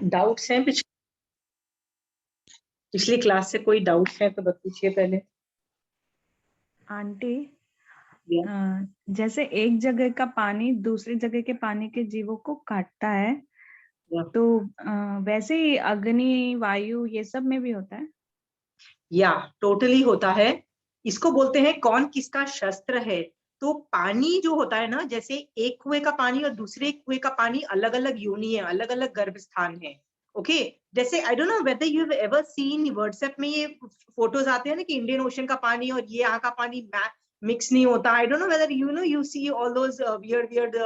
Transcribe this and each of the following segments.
Doubts हैं पिछली class से? कोई डाउट्स है तो पूछिए पहले। आंटी, जैसे एक जगह का पानी दूसरी जगह के पानी के जीवों को काटता है, तो वैसे ही अग्नि, वायु, ये सब में भी होता है? या टोटली होता है। इसको बोलते हैं कौन किसका शस्त्र है। तो पानी जो होता है ना, जैसे एक कुएं का पानी और दूसरे कुएं का पानी अलग अलग योनि है, अलग अलग गर्भस्थान है। ओके, जैसे आई don't know whether you have ever seen WhatsApp में ये फोटोज आते हैं ना कि इंडियन ओशन का पानी और ये यहाँ का पानी मिक्स नहीं होता। I don't know whether you see all those weird weird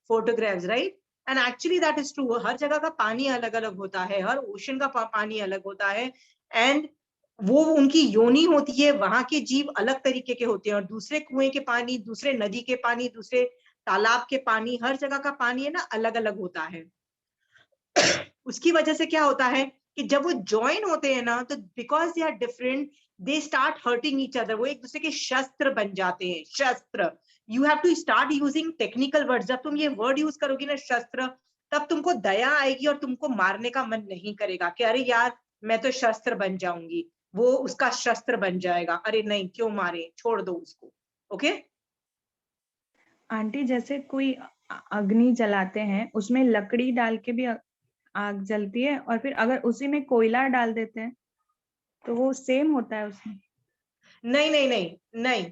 photographs, right? And actually that is true. हर जगह का पानी अलग अलग होता है, हर ओशन का पानी अलग होता है। एंड वो उनकी योनि होती है, वहां के जीव अलग तरीके के होते हैं। और दूसरे कुएं के पानी, दूसरे नदी के पानी, दूसरे तालाब के पानी, हर जगह का पानी है ना अलग अलग होता है। उसकी वजह से क्या होता है कि जब वो ज्वाइन होते हैं ना, तो because they are different, they start hurting each other. वो एक दूसरे के शस्त्र बन जाते हैं। शस्त्र, you have to start using technical word. जब तुम ये वर्ड यूज करोगी ना, शस्त्र, तब तुमको दया आएगी और तुमको मारने का मन नहीं करेगा कि अरे यार मैं तो शस्त्र बन जाऊंगी। वो उसका शस्त्र बन जाएगा, अरे नहीं क्यों मारे, छोड़ दो उसको। ओके आंटी, जैसे कोई अग्नि जलाते हैं, उसमें लकड़ी डाल के भी आग जलती है, और फिर अगर उसी में कोयला डाल देते हैं तो वो सेम होता है उसमें? नहीं नहीं नहीं नहीं,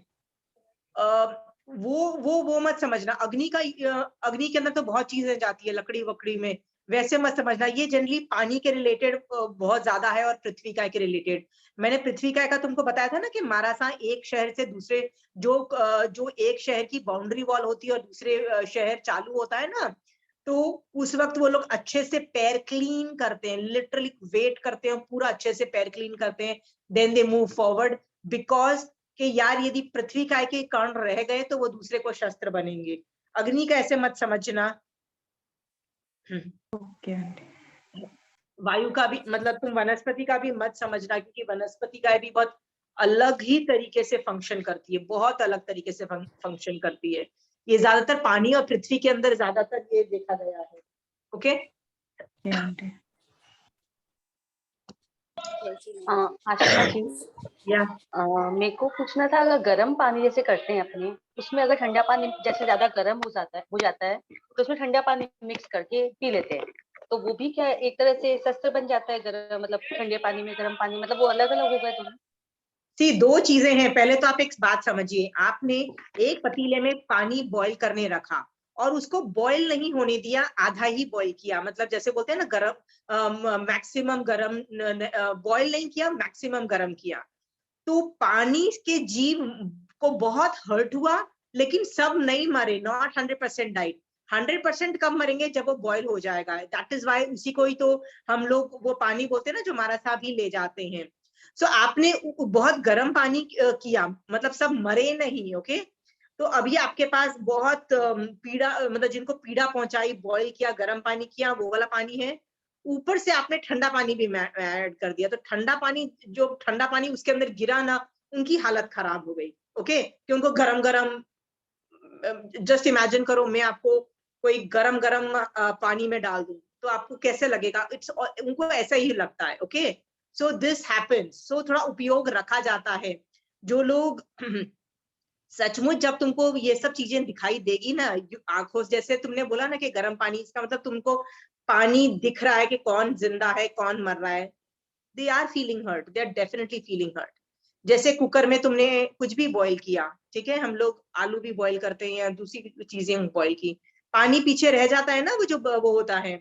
वो मत समझना। अग्नि के अंदर तो बहुत चीजें जाती है, लकड़ी वकड़ी में, वैसे मत समझना। ये जनरली पानी के रिलेटेड बहुत ज्यादा है, और पृथ्वी काय के रिलेटेड। मैंने पृथ्वी काय का तुमको बताया था ना कि मारासा एक शहर से दूसरे, जो एक शहर की बाउंड्री वॉल होती है और दूसरे शहर चालू होता है ना, तो उस वक्त वो लोग अच्छे से पैर क्लीन करते हैं, लिटरली वेट करते हैं, पूरा अच्छे से पैर क्लीन करते हैं, then they move forward. Because कि यार यदि पृथ्वी काय के कण रह गए तो वो दूसरे को शस्त्र बनेंगे। अग्नि का ऐसे मत समझना। Okay aunty. वायु का भी, मतलब तुम वनस्पति का भी मत समझना, क्योंकि वनस्पति का भी बहुत अलग ही तरीके से फंक्शन करती है, बहुत अलग तरीके से फंक्शन करती है। ये ज्यादातर पानी और पृथ्वी के अंदर ज्यादातर ये देखा गया है। Okay aunty. आशिमा जी, या मेरे को पूछना था, अगर गर्म पानी जैसे करते हैं अपने, उसमें अगर ठंडा पानी जैसे ज्यादा गर्म हो जाता है तो उसमें ठंडा पानी मिक्स करके पी लेते हैं, तो वो भी क्या एक तरह से शस्त्र बन जाता है? गर्म मतलब ठंडे पानी में गर्म पानी, मतलब वो अलग अलग हो गए दोनों? सी दो चीजें हैं। पहले तो आप एक बात समझिए, आपने एक पतीले में पानी बॉईल करने रखा और उसको बॉईल नहीं होने दिया, आधा ही बॉईल किया। मतलब जैसे बोलते हैं ना गरम, मैक्सिमम गरम, बॉईल नहीं किया, मैक्सिमम गरम किया। तो पानी के जीव को बहुत हर्ट हुआ, लेकिन सब नहीं मरे, नॉट 100% डाइट। 100% कब मरेंगे, जब वो बॉईल हो जाएगा। दैट इज वाई उसी को ही तो हम लोग वो पानी बोलते हैं ना, जो हमारा सा भी ले जाते हैं। सो आपने बहुत गर्म पानी किया, मतलब सब मरे नहीं। ओके, तो अभी आपके पास बहुत पीड़ा, मतलब जिनको पीड़ा पहुंचाई, बॉईल किया, गर्म पानी किया, वो वाला पानी है। ऊपर से आपने ठंडा पानी भी ऐड कर दिया, तो ठंडा पानी, जो ठंडा पानी उसके अंदर गिरा ना, उनकी हालत खराब हो गई। ओके, कि उनको गरम गरम, जस्ट इमेजिन करो मैं आपको कोई गरम गरम पानी में डाल दूं तो आपको कैसे लगेगा? इट्स, उनको ऐसा ही लगता है। Okay, so this happens. So थोड़ा उपयोग रखा जाता है। जो लोग सचमुच, जब तुमको ये सब चीजें दिखाई देगी ना आंखों से, जैसे तुमने बोला ना कि गर्म पानी, इसका मतलब तुमको पानी दिख रहा है कि कौन जिंदा है कौन मर रहा है। They are feeling hurt, they are definitely feeling hurt. जैसे कुकर में तुमने कुछ भी बॉईल किया, ठीक है, हम लोग आलू भी बॉईल करते हैं या दूसरी चीजें बॉईल की, पानी पीछे रह जाता है ना, वो जो वो होता है।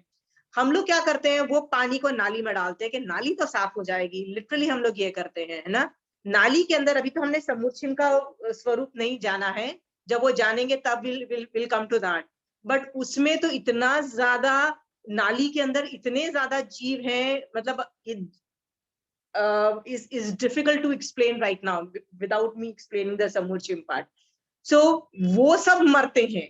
हम लोग क्या करते हैं, वो पानी को नाली में डालते हैं कि नाली तो साफ हो जाएगी। लिटरली हम लोग ये करते हैं, है ना। नाली के अंदर अभी तो हमने समुद्र का स्वरूप नहीं जाना है, जब वो जानेंगे तब will come to that. But उसमें तो इतना ज्यादा, नाली के अंदर इतने ज्यादा जीव हैं, मतलब is difficult to explain right now without me explaining the samurchim part. So वो सब मरते हैं।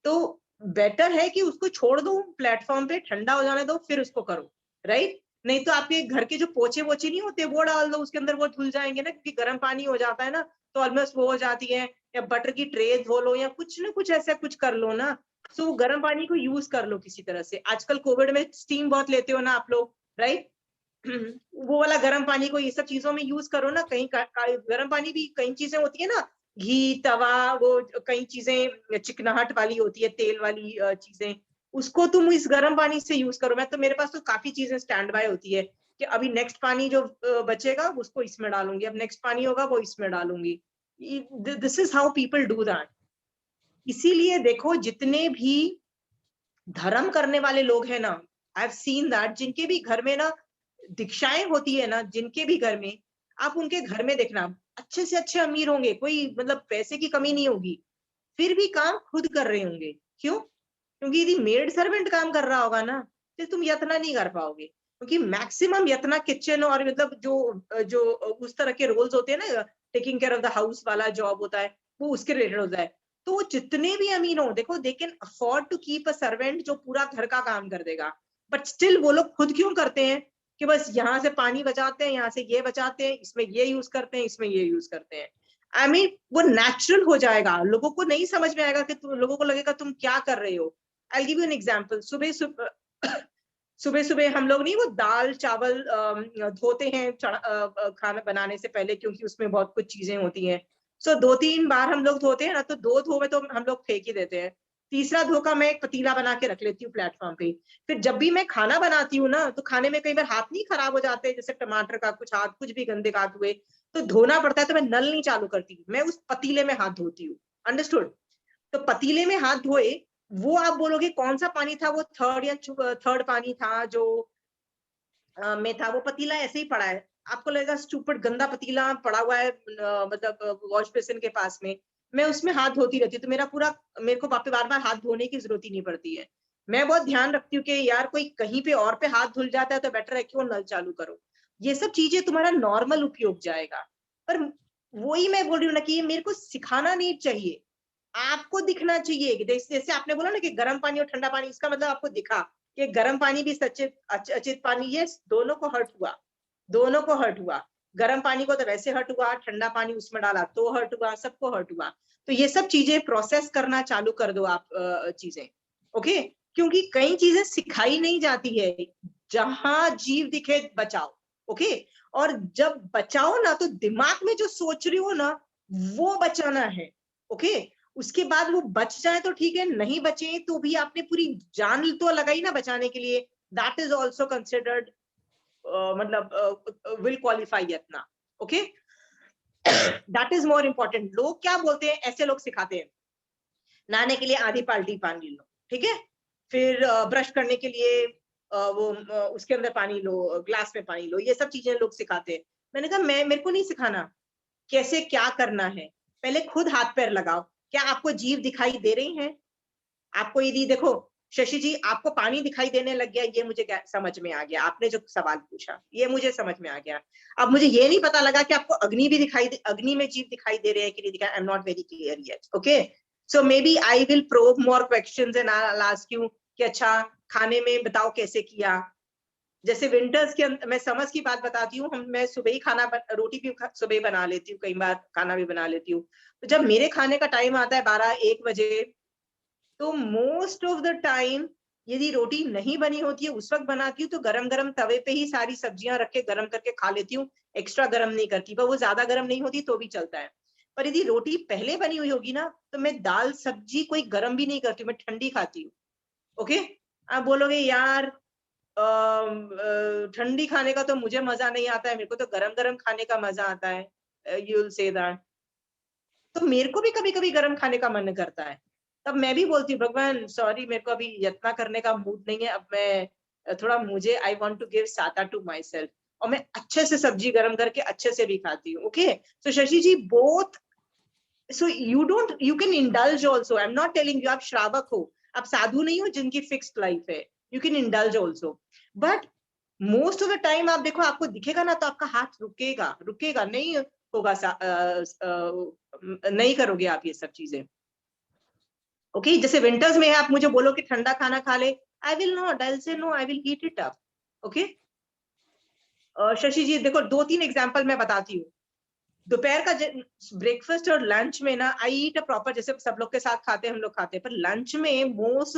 तो बेटर है कि उसको छोड़ दो प्लेटफॉर्म पे, ठंडा हो जाने दो, फिर उसको करो, राइट? नहीं तो आपके घर के जो पोछे वोचे नहीं होते, वो डाल दो उसके अंदर, वो धुल जाएंगे ना, क्योंकि गर्म पानी हो जाता है ना, तो ऑलमोस्ट वो हो जाती है। या बटर की ट्रे धो लो, या कुछ ना कुछ ऐसा कुछ कर लो ना, सो गर्म पानी को यूज कर लो किसी तरह से। आजकल कोविड में स्टीम बहुत लेते हो ना आप लोग, राइट? वो वाला गर्म पानी को ये सब चीजों में यूज करो ना। कहीं गर्म पानी भी कई चीजें होती है ना, घी, तवा, वो कई चीजें चिकनाहट वाली होती है, तेल वाली चीजें, उसको तुम इस गर्म पानी से यूज करो। मैं तो, मेरे पास तो काफी चीजें स्टैंड बाय होती है कि अभी नेक्स्ट पानी जो बचेगा उसको इसमें डालूंगी, अब नेक्स्ट पानी होगा वो इसमें डालूंगी। This is how people do that. इसीलिए देखो जितने भी धर्म करने वाले लोग हैं ना, आई हैव सीन दैट, जिनके भी घर में ना दीक्षाएं होती है ना, जिनके भी घर में, आप उनके घर में देखना अच्छे से अच्छे अमीर होंगे, कोई मतलब पैसे की कमी नहीं होगी, फिर भी काम खुद कर रहे होंगे। क्यों? क्योंकि यदि मेड सर्वेंट काम कर रहा होगा ना, फिर तुम यतना नहीं कर पाओगे, क्योंकि मैक्सिमम यतना किचन और मतलब जो जो उस तरह के रोल्स होते हैं ना, taking care of the house वाला जॉब होता है, वो उसके रिलेटेड होता है। तो वो जितने भी अमीर हो, देखो they can afford to keep a servant जो पूरा घर का काम कर देगा, बट स्टिल वो लोग खुद क्यों करते हैं कि बस यहाँ से पानी बचाते हैं, यहाँ से ये बचाते हैं, इसमें ये यूज करते हैं, इसमें ये यूज करते हैं। आई मीन वो नेचुरल हो जाएगा, लोगों को नहीं समझ में आएगा कि लोगों को लगेगा तुम क्या कर रहे हो। आई गिव यू एन एग्जाम्पल। सुबह सुबह सुबह हम लोग नहीं वो दाल चावल धोते हैं खाना बनाने से पहले, क्योंकि उसमें बहुत कुछ चीजें होती हैं। सो 2-3 बार हम लोग धोते हैं ना, तो 2 धो में तो हम लोग फेंक ही देते हैं। तीसरा धोखा मैं एक पतीला बना के रख लेती हूँ प्लेटफॉर्म पे। फिर जब भी मैं खाना बनाती हूँ ना, तो खाने में कई बार हाथ नहीं खराब हो जाते, जैसे टमाटर का कुछ हाथ, कुछ भी गंदे हाथ हुए तो धोना पड़ता है, तो मैं नल नहीं चालू करती, मैं उस पतीले में हाथ धोती हूँ। अंडरस्टूड? तो पतीले में हाथ धोए, वो आप बोलोगे कौन सा पानी था, वो थर्ड पानी था जो में था, वो पतीला ऐसे ही पड़ा है, आपको लगेगा स्टूपिड गंदा पतीला पड़ा हुआ है मतलब वॉश बेसिन के पास में, मैं उसमें हाथ धोती रहती हूँ, तो मेरे को वापस बार बार हाथ धोने की जरूरत ही नहीं पड़ती है। मैं बहुत ध्यान रखती हूँ कि यार कोई कहीं पे और पे हाथ धुल जाता है तो बेटर है कि वो नल चालू करो। ये सब चीजें तुम्हारा नॉर्मल उपयोग जाएगा। पर वही मैं बोल रही हूँ ना कि ये मेरे को सिखाना नहीं चाहिए, आपको दिखना चाहिए कि जैसे आपने बोला ना कि गर्म पानी और ठंडा पानी, इसका मतलब आपको दिखा कि गर्म पानी भी सचित अचित पानी, ये दोनों को हर्ट हुआ, दोनों को हर्ट हुआ। गर्म पानी को तो वैसे हर्ट हुआ, ठंडा पानी उसमें डाला तो हर्ट हुआ, सबको हर्ट हुआ। तो ये सब चीजें प्रोसेस करना चालू कर दो आप चीजें, ओके? क्योंकि कई चीजें सिखाई नहीं जाती है। जहां जीव दिखे बचाओ, ओके? और जब बचाओ ना, तो दिमाग में जो सोच रही हो ना, वो बचाना है, ओके? उसके बाद वो बच जाए तो ठीक है, नहीं बचे तो भी आपने पूरी जान तो लगाई ना बचाने के लिए, दैट इज ऑल्सो कंसिडर्ड मतलब विल क्वालिफाई इतना, okay? That is more important. लोग क्या बोलते हैं, ऐसे लोग सिखाते हैं नहाने के लिए आधी बाल्टी पानी लो, ठीक है? फिर ब्रश करने के लिए उसके अंदर पानी लो, ग्लास में पानी लो, ये सब चीजें लोग सिखाते हैं। मैंने कहा मेरे को नहीं सिखाना कैसे क्या करना है, पहले खुद हाथ पैर लगाओ। क्या आपको जीव दिखाई दे रही हैं? आपको यदि देखो शशि जी, आपको पानी दिखाई देने लग गया, ये मुझे समझ में आ गया, आपने जो सवाल पूछा ये मुझे समझ में आ गया। अब मुझे ये नहीं पता लगा कि आपको अग्नि भी अग्नि में जीव दिखाई दे रहे हैं कि नहीं दिखाई। I am not very clear yet, okay? So maybe I will probe more questions and I will ask you कि अच्छा खाने में बताओ कैसे किया। जैसे विंटर्स के मैं समझ की बात बताती हूँ, मैं सुबह ही रोटी भी सुबह बना लेती हूँ, कई बार खाना भी बना लेती हूँ। तो जब मेरे खाने का टाइम आता है 12-1 बजे, तो मोस्ट ऑफ द टाइम यदि रोटी नहीं बनी होती है उस वक्त बनाती हूँ, तो गरम गरम तवे पे ही सारी सब्जियां रख के गरम करके खा लेती हूँ, एक्स्ट्रा गरम नहीं करती। पर वो ज्यादा गरम नहीं होती तो भी चलता है। पर यदि रोटी पहले बनी हुई होगी ना, तो मैं दाल सब्जी कोई गरम भी नहीं करती, मैं ठंडी खाती हूँ, ओके? आप बोलोगे यार ठंडी खाने का तो मुझे मजा नहीं आता है, मेरे को तो गरम गरम खाने का मजा आता है, यू विल से दैट। तो मेरे को भी कभी कभी गरम खाने का मन करता है, तब मैं भी बोलती हूँ भगवान सॉरी, मेरे को अभी यत्ना करने का मूड नहीं है, अब मैं थोड़ा मुझे आई वांट टू गिव साता टू माई सेल्फ, और मैं अच्छे से सब्जी गरम करके अच्छे से भी खाती हूँ, okay? So Shashi ji both, so you can indulge also, I am not telling you आप श्रावक हो, आप साधु नहीं हो जिनकी फिक्स्ड लाइफ है, you can indulge also. But most of the time आप देखो, आपको दिखेगा ना तो आपका हाथ रुकेगा, रुकेगा नहीं होगा, नहीं करोगे आप ये सब चीजें, ओके? जैसे विंटर्स में आप मुझे बोलो कि ठंडा खाना खा ले, I will not, I will say no, I will heat it up, okay? Shashi ji देखो 2-3 एग्जांपल मैं बताती हूँ। दोपहर का ब्रेकफास्ट और लंच में ना आई ईट अ प्रॉपर, जैसे सब लोग के साथ खाते हैं हम लोग खाते हैं, पर लंच में मोस्ट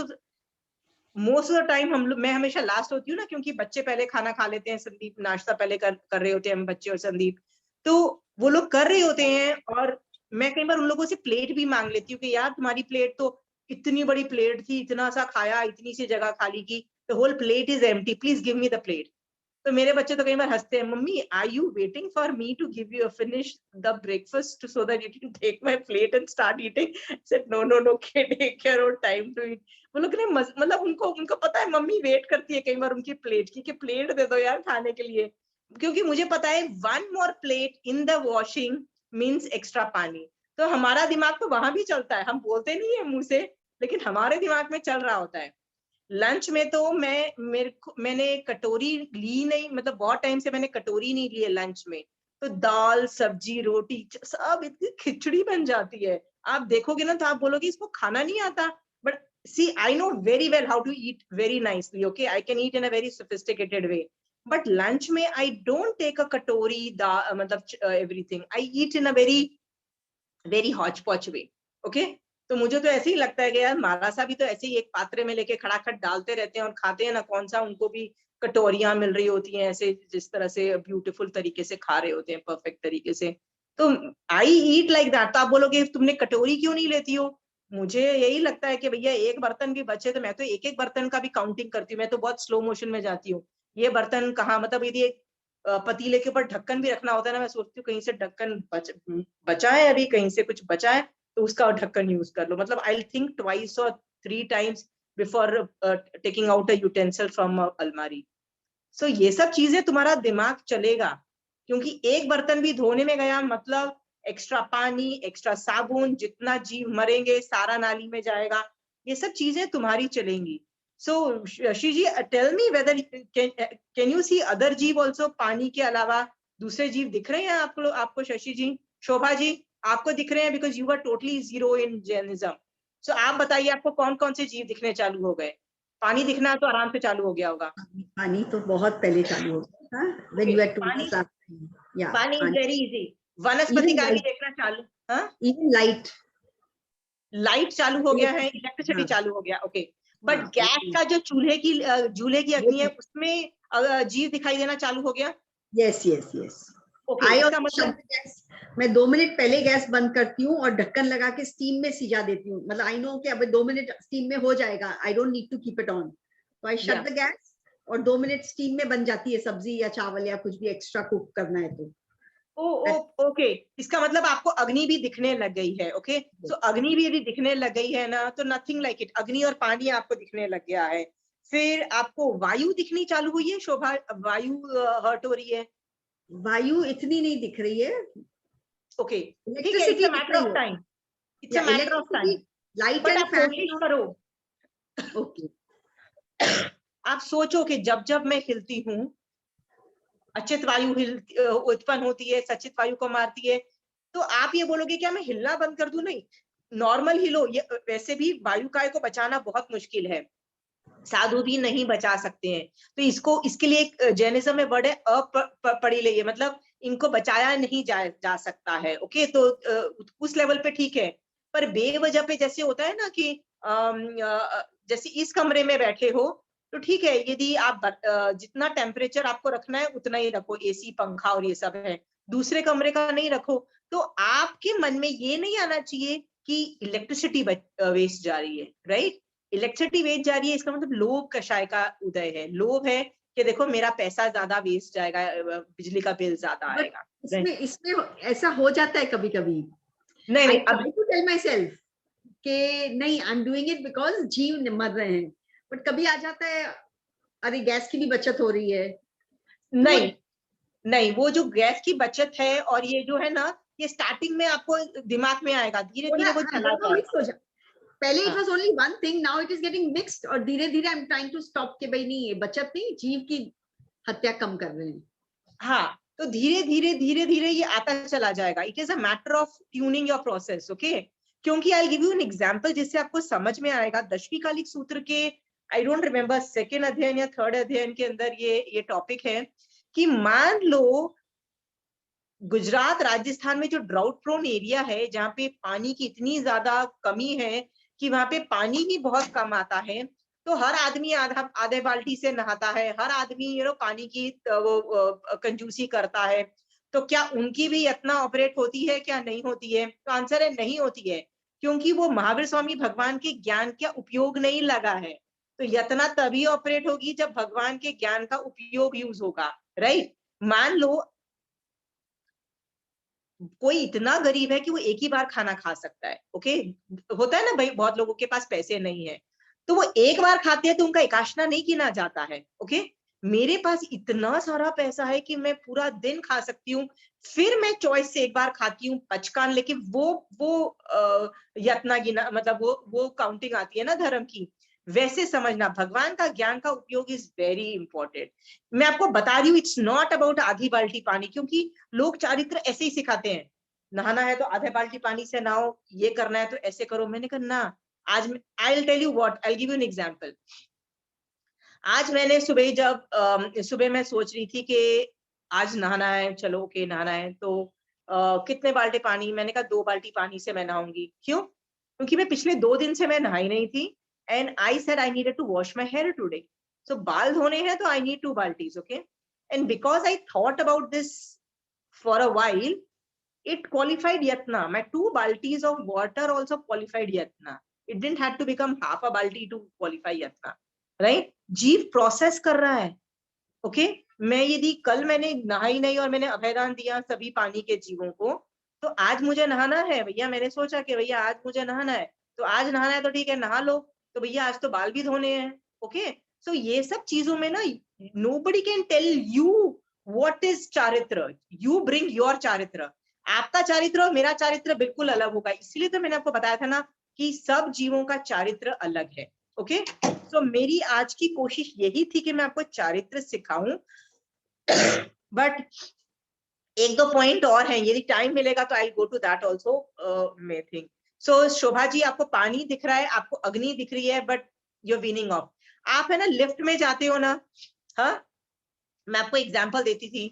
ऑफ द टाइम मैं हमेशा लास्ट होती हूँ ना, क्योंकि बच्चे पहले खाना खा लेते हैं, संदीप नाश्ता पहले कर रहे होते हैं, हम बच्चे और संदीप, तो वो लोग कर रहे होते हैं, और मैं कई बार उन लोगों से प्लेट भी मांग लेती हूँ कि यार तुम्हारी प्लेट तो इतनी बड़ी प्लेट थी, इतना सा खाया, इतनी सी जगह खाली की, the whole plate is empty, please give me the plate. तो मेरे बच्चे तो कई बार हंसते हैं, mummy are you waiting for me to give you finish the breakfast so that you can take my plate and start eating. Said no no no, take care of time to eat. वो लोग ने मतलब उनको पता है mummy wait करती है कई बार उनकी प्लेट की, कि प्लेट दे दो यार खाने के लिए, क्योंकि मुझे पता है one more plate in the washing means extra पानी। तो हमारा दिमाग तो वहां भी चलता है, हम बोलते नहीं है मुंह से, लेकिन हमारे दिमाग में चल रहा होता है। लंच में तो मैंने कटोरी ली नहीं, मतलब बहुत टाइम से मैंने कटोरी नहीं ली है लंच में, तो दाल सब्जी रोटी सब इतनी खिचड़ी बन जाती है, आप देखोगे ना तो आप बोलोगे इसको खाना नहीं आता। But see I know very well how to eat very nicely, okay, I can eat in a very sophisticated way, but lunch में आई डोंट टेक अ कटोरी मतलब everything, I eat in a very hotch potch way, okay. तो मुझे तो ऐसे ही लगता है कि यार महाराजा भी तो ऐसे ही एक पात्रे में लेके खड़ाखट डालते रहते हैं और खाते हैं ना, कौन सा उनको भी कटोरियां मिल रही होती हैं ऐसे, जिस तरह से ब्यूटीफुल तरीके से खा रहे होते हैं, परफेक्ट तरीके से। तो आई ईट लाइक दैट। तो आप बोलोगे तुमने कटोरी क्यों नहीं लेती हो? मुझे यही लगता है कि भैया एक बर्तन भी बचे तो मैं तो एक एक बर्तन का भी काउंटिंग करती हूँ, मैं तो बहुत स्लो मोशन में जाती हूँ। ये बर्तन कहाँ, मतलब यदि एक पतीले के ऊपर ढक्कन भी रखना होता है ना, मैं सोचती हूँ कहीं से ढक्कन बचा है, अभी कहीं से कुछ बचा है तो उसका ढक्कन यूज कर लो। मतलब आई थिंक ट्वाइस और 3 times before taking out a utensil from अलमारी। सो ये सब चीजें तुम्हारा दिमाग चलेगा, क्योंकि एक बर्तन भी धोने में गया मतलब एक्स्ट्रा पानी, एक्स्ट्रा साबुन, जितना जीव मरेंगे सारा नाली में जाएगा, ये सब चीजें तुम्हारी चलेंगी। So Shashi, tell me whether can you see other जीव ऑल्सो, पानी के अलावा दूसरे जीव दिख रहे हैं आपको शशि जी, शोभा जी, आपको दिख रहे हैं? Because you are totally zero in Jainism. So आप बताइए आपको कौन कौन से जीव दिखने चालू हो गए? पानी दिखना तो आराम से चालू हो गया होगा। पानी तो बहुत पहले चालू हो गया था, when you had told us last time. Yeah, पानी इज वेरी इजी। वनस्पति का भी देखना चालू, even light चालू हो गया है, इलेक्ट्रिसिटी चालू हो गया, ओके। बट गैस का जो चूल्हे की अग्नि है उसमें जीव दिखाई देना चालू हो गया। yes yes yes ओके, इसका मतलब मैं 2 मिनट पहले गैस बंद करती हूँ और ढक्कन लगा के स्टीम में सिजा देती हूँ, मतलब आई नो कि अब 2 मिनट स्टीम में हो जाएगा, I don't need to keep it on, तो आई शट द गैस और 2 मिनट स्टीम में बन जाती है सब्जी या चावल या कुछ भी एक्स्ट्रा कुक करना है तो। ओके, इसका मतलब आपको अग्नि भी दिखने लग गई है, ओके। सो अग्नि भी यदि दिखने लग गई है ना तो नथिंग लाइक इट, अग्नि और पानी आपको दिखने लग गया है। फिर आपको वायु दिखनी चालू हुई है शोभा, वायु हर्ट हो रही है? वायु इतनी नहीं दिख रही है, ओके, ठीक है, it's a matter of time, it's a matter of time. Light but and आप कोशिश करो, ओके, आप सोचो कि जब जब मैं हिलती हूँ अचित वायु उत्पन्न होती है, सचित वायु को मारती है, तो आप ये बोलोगे क्या मैं हिलना बंद कर दूं? नहीं, नॉर्मल हिलो। ये वैसे भी वायु काय को बचाना बहुत मुश्किल है, साधु भी नहीं बचा सकते हैं। तो इसके लिए एक जैनिज्म में वर्ड है अपरिलेय, मतलब इनको बचाया नहीं जा सकता है, ओके। तो उस लेवल पे ठीक है, पर बेवजह पे जैसे होता है ना कि जैसे इस कमरे में बैठे हो तो ठीक है, यदि आप जितना टेम्परेचर आपको रखना है उतना ही रखो, एसी पंखा और ये सब है, दूसरे कमरे का नहीं रखो। तो आपके मन में ये नहीं आना चाहिए कि इलेक्ट्रिसिटी वेस्ट जा रही है, राइट? इलेक्ट्रिसिटी वेस्ट जा रही है, इसका मतलब लोभ कषाय का उदय है। लोभ है कि देखो मेरा पैसा ज्यादा वेस्ट जाएगा, बिजली का बिल ज्यादा आएगा। इसमें ऐसा हो जाता है कभी कभी, नहीं I try to tell myself कि नहीं, I am doing it because जीव मर रहे हैं, बट कभी आ जाता है अरे गैस की भी बचत हो रही है। नहीं, वो जो गैस की बचत है और ये जो है ना, ये स्टार्टिंग में आपको दिमाग में आएगा, धीरे धीरे वो चला जाएगा। पहले it was only one thing, now it is getting mixed, और धीरे धीरे I am trying to stop के भाई नहीं, ये बचत नहीं, जीव की हत्या कम कर रहे हैं। हाँ, तो धीरे धीरे ये आता चला जाएगा। It is a matter of tuning your process, okay. क्योंकि I give you an example जिससे आपको समझ में आएगा। दशविकालिक सूत्र के आई डोंट रिमेम्बर सेकेंड अध्ययन या थर्ड अध्ययन के अंदर ये टॉपिक है कि मान लो गुजरात राजस्थान में जो ड्राउट प्रोन एरिया है, जहाँ पे पानी की इतनी ज्यादा कमी है कि वहां पे पानी ही बहुत कम आता है, तो हर आदमी आधे बाल्टी से नहाता है, हर आदमी पानी की वो कंजूसी करता है। तो क्या उनकी भी यतना ऑपरेट होती है, क्या नहीं होती है? तो आंसर है नहीं होती है, क्योंकि वो महावीर स्वामी भगवान के ज्ञान का उपयोग नहीं लगा है। तो यतना तभी ऑपरेट होगी जब भगवान के ज्ञान का उपयोग यूज होगा, राइट? मान लो कोई इतना गरीब है कि वो एक ही बार खाना खा सकता है, ओके, होता है ना भाई, बहुत लोगों के पास पैसे नहीं है, तो वो एक बार खाते हैं तो उनका एकाशना नहीं गिना जाता है, ओके। मेरे पास इतना सारा पैसा है कि मैं पूरा दिन खा सकती हूँ, फिर मैं चॉइस से एक बार खाती हूँ पचकान, लेकिन वो यत्ना गिना, मतलब वो काउंटिंग आती है ना धर्म की। वैसे समझना, भगवान का ज्ञान का उपयोग इज वेरी इंपॉर्टेंट। मैं आपको बता रही हूँ, इट्स नॉट अबाउट आधी बाल्टी पानी, क्योंकि लोग चारित्र ऐसे ही सिखाते हैं, नहाना है तो आधे बाल्टी पानी से नहाओ, ये करना है तो ऐसे करो। मैंने कहा ना, आज I will tell you what, I will give you an example. आज मैंने सुबह मैं सोच रही थी कि आज नहाना है, चलो ओके नहाना है, तो कितने बाल्टी पानी? मैंने कहा 2 बाल्टी पानी से मैं नहाऊंगी। क्यों? क्योंकि मैं पिछले 2 दिन से मैं नहाई नहीं थी, and I said I needed to wash my hair today, so बाल धोने हैं तो आई नीड 2 बाल्टीज, okay. And because I thought about this for a while, it qualified yatna. My 2 baltis of water also qualified yatna. It didn't have to become half a balti to qualify yatna, right? जीव process कर रहा है, okay. मैं यदि कल मैंने नहाई नहीं और मैंने अभयदान दिया सभी पानी के जीवों को, तो आज मुझे नहाना है भैया, मैंने सोचा कि भैया आज मुझे नहाना है, तो आज नहाना है तो ठीक है नहा लो, तो भैया आज तो बाल भी धोने हैं, ओके। सो ये सब चीजों में ना, nobody can tell you what is चारित्र, you bring your चारित्र। आपका चारित्र और मेरा चारित्र बिल्कुल अलग होगा, इसलिए तो मैंने आपको बताया था ना कि सब जीवों का चारित्र अलग है, ओके। तो मेरी आज की कोशिश यही थी कि मैं आपको चारित्र सिखाऊं, बट 1-2 पॉइंट और हैं, यदि टाइम मिलेगा तो I go to that also, may think. So Shobha ji, आपको पानी दिख रहा है, आपको अग्नि दिख रही है, बट यूर वीनिंग ऑफ। आप है ना लिफ्ट में जाते हो ना, हाँ, मैं आपको एग्जाम्पल देती थी।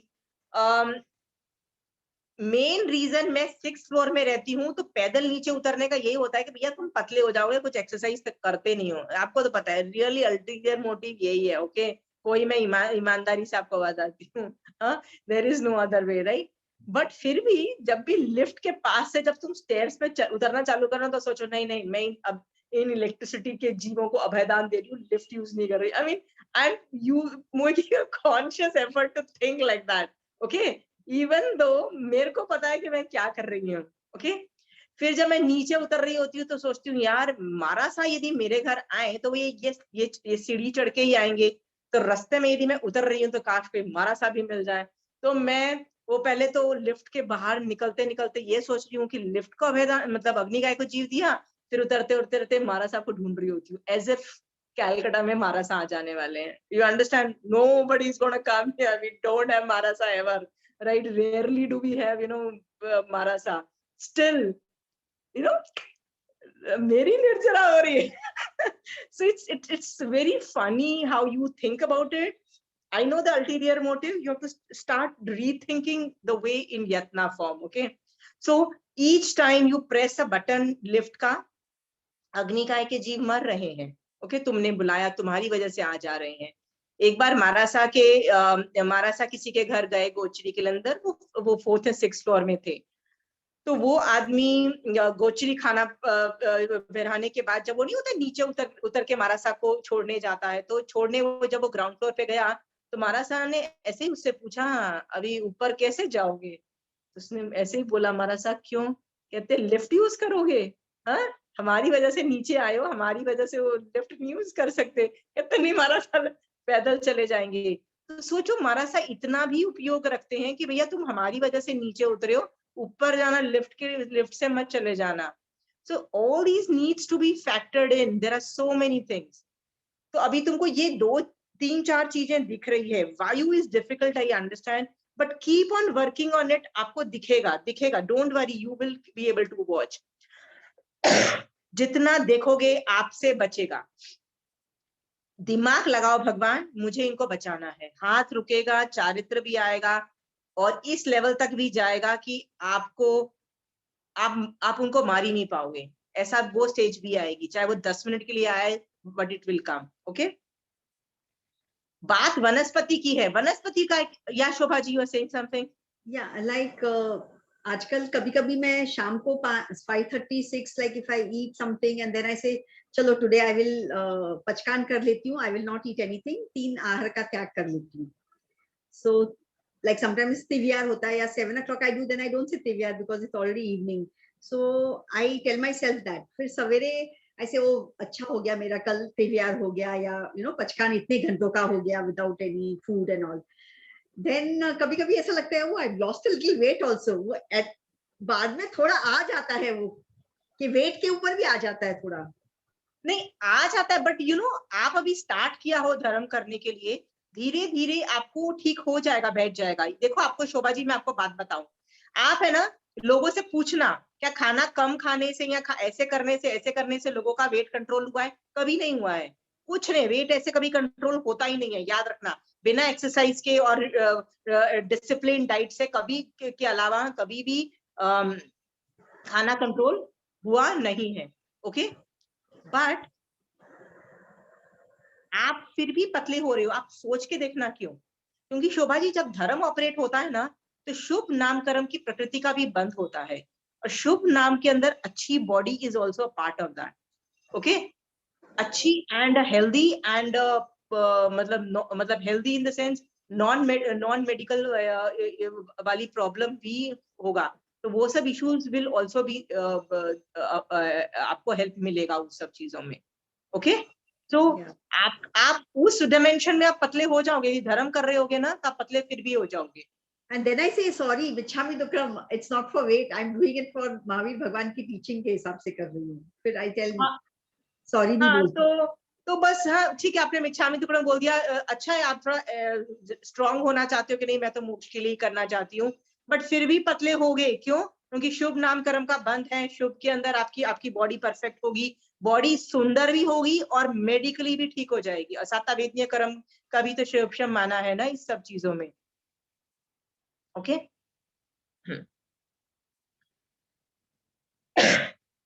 मेन रीजन मैं 6th फ्लोर में रहती हूँ, तो पैदल नीचे उतरने का यही होता है कि भैया तुम पतले हो जाओगे, कुछ एक्सरसाइज तक करते नहीं हो, आपको तो पता है, रियली अल्टीरियर मोटिव यही है, ओके। कोई मैं ईमानदारी से आपको बताती हूँ, there is no other way, right? But फिर भी जब भी लिफ्ट के पास से जब तुम स्टेयर्स पे उतरना चालू करना, तो सोचो नहीं नहीं, मैं अब इन इलेक्ट्रिसिटी के जीवों को अभयदान दे रही हूँ, लिफ्ट यूज नहीं कर रही। I mean I am you making a conscious effort to think like that, okay, even though मेरे को पता है कि मैं क्या कर रही हूँ, ओके। फिर जब मैं नीचे उतर रही होती हूँ तो सोचती हूँ यार, मारा सा यदि मेरे घर आए तो ये सीढ़ी चढ़ के ही आएंगे, तो रास्ते में यदि मैं उतर रही हूँ तो काश कोई मारा सा भी मिल जाए। तो मैं वो पहले तो लिफ्ट के बाहर निकलते निकलते ये सोच रही हूँ कि लिफ्ट को अभेदान, मतलब अग्नि गाय को जीव दिया, फिर उतरते उतरते मारा सा को ढूंढ रही होती हूँ, एज इफ कैलकाटा में मारा सा आ जाने वाले हैं। You understand? Nobody is gonna come here, we don't have मारा सा ever, right? Rarely do we have marasa still, you know मेरी निर्जरा हो रही है। So it's very funny how you think about it. I know the ulterior motive, you have to start rethinking the way in yatna form, okay? So each time you press a button lift का, अग्निकाय के जीव मर रहे हैं, okay, तुमने बुलाया, तुम्हारी वजह से आ जा रहे हैं। एक बार मारासा किसी के घर गए गोचरी के अंदर, वो 4th या 6th फ्लोर में थे, तो वो आदमी गोचरी खाना बहाने के बाद, जब वो नहीं होता नीचे उतर के मारासा को छोड़ने जाता है, तो छोड़ने वो जब वो ग्राउंड फ्लोर पे गया, तो मारासा ने ऐसे ही उससे पूछा, अभी ऊपर कैसे जाओगे? उसने ऐसे ही बोला, मारासा क्यों? कहते लिफ्ट यूज करोगे? हाँ, हमारी वजह से नीचे आए हो, हमारी वजह से वो लिफ्ट नहीं यूज कर सकते। कहते नहीं मारासा, पैदल चले जाएंगे। तो सोचो, मारासा इतना भी उपयोग रखते हैं कि भैया तुम हमारी वजह से नीचे उतरे हो, ऊपर जाना लिफ्ट से मत चले जाना। So all these needs to be factored in, there are so many things. तो अभी तुमको ये 2-3-4 चीजें दिख रही है। वायु is difficult, I understand, but keep on working on it, आपको दिखेगा, don't worry, you will be able to watch. जितना देखोगे आपसे बचेगा। दिमाग लगाओ, भगवान मुझे इनको बचाना है, हाथ रुकेगा, चारित्र भी आएगा, और इस लेवल तक भी जाएगा कि आपको आप उनको मार ही नहीं पाओगे, ऐसा वो स्टेज भी आएगी, चाहे वो 10 मिनट के लिए आए, but it will come. Okay, बात वनस्पति की है, वनस्पति का या Shobha ji, you are saying something? या लाइक आजकल कभी कभी मैं शाम को 5:36 like if I eat something and then I say चलो टुडे आई विल पचकान कर लेती हूँ, I will not eat anything, 3 आहार का त्याग कर लेती हूँ। सो like sometimes TVR होता है या 7 o'clock I do, then I don't say TVR because it's already evening. So I tell myself that. फिर सवेरे ऐसे वो अच्छा हो गया मेरा, कल TVR हो गया, या पचकान इतने घंटों का हो गया without any food and all. Then कभी कभी ऐसा लगता है वो I've lost a little weight also. वो बाद में थोड़ा आ जाता है वो, कि वेट के ऊपर भी आ जाता है थोड़ा। नहीं आ जाता है, बट आप अभी स्टार्ट किया हो धर्म करने के लिए, धीरे धीरे आपको ठीक हो जाएगा, बैठ जाएगा। देखो आपको शोभा जी, मैं आपको बात बताऊं, आप है ना लोगों से पूछना, क्या खाना कम खाने से या ऐसे करने से लोगों का वेट कंट्रोल हुआ है? कभी नहीं हुआ है, कुछ नहीं, वेट ऐसे कभी कंट्रोल होता ही नहीं है, याद रखना। बिना एक्सरसाइज के और डिसिप्लिन डाइट से कभी के अलावा कभी भी खाना कंट्रोल हुआ नहीं है। ओके, बट आप फिर भी पतले हो रहे हो, आप सोच के देखना क्यों? क्योंकि शोभा जी, जब धर्म ऑपरेट होता है ना, तो शुभ नामकर्म की प्रकृति का भी बंद होता है, और शुभ नाम के अंदर अच्छी body is also part of that. Okay, अच्छी एंड हेल्दी एंड मतलब healthy in the sense non medical वाली प्रॉब्लम भी होगा, तो वो सब इश्यूज विल ऑल्सो भी आपको हेल्प मिलेगा उस सब चीजों में। ओके, तो आप उस डायमेंशन में आप पतले हो जाओगे, धर्म कर रहे होगे ना, तो आप पतले फिर भी हो जाओगे। And then I say sorry, Vichami Dukram, it's not for weight, I'm doing it for Mahavir भगवान की टीचिंग के हिसाब से कर रही हूँ। फिर I tell sorry भी बोलती। तो बस, हाँ ठीक है, आपने मिच्छामी दुक्कड़म बोल दिया, अच्छा है, आप थोड़ा स्ट्रांग होना चाहते हो कि नहीं, मैं तो मुश्किल ही करना चाहती हूँ, बट फिर भी पतले हो गए, क्यों? क्योंकि शुभ नामकर्म का बंध है, शुभ के अंदर आपकी बॉडी परफेक्ट होगी, बॉडी सुंदर भी होगी और मेडिकली भी ठीक हो जाएगी, और साता वेदनीय कर्म का भी तो शुभ माना है ना इस सब चीजों में। Okay,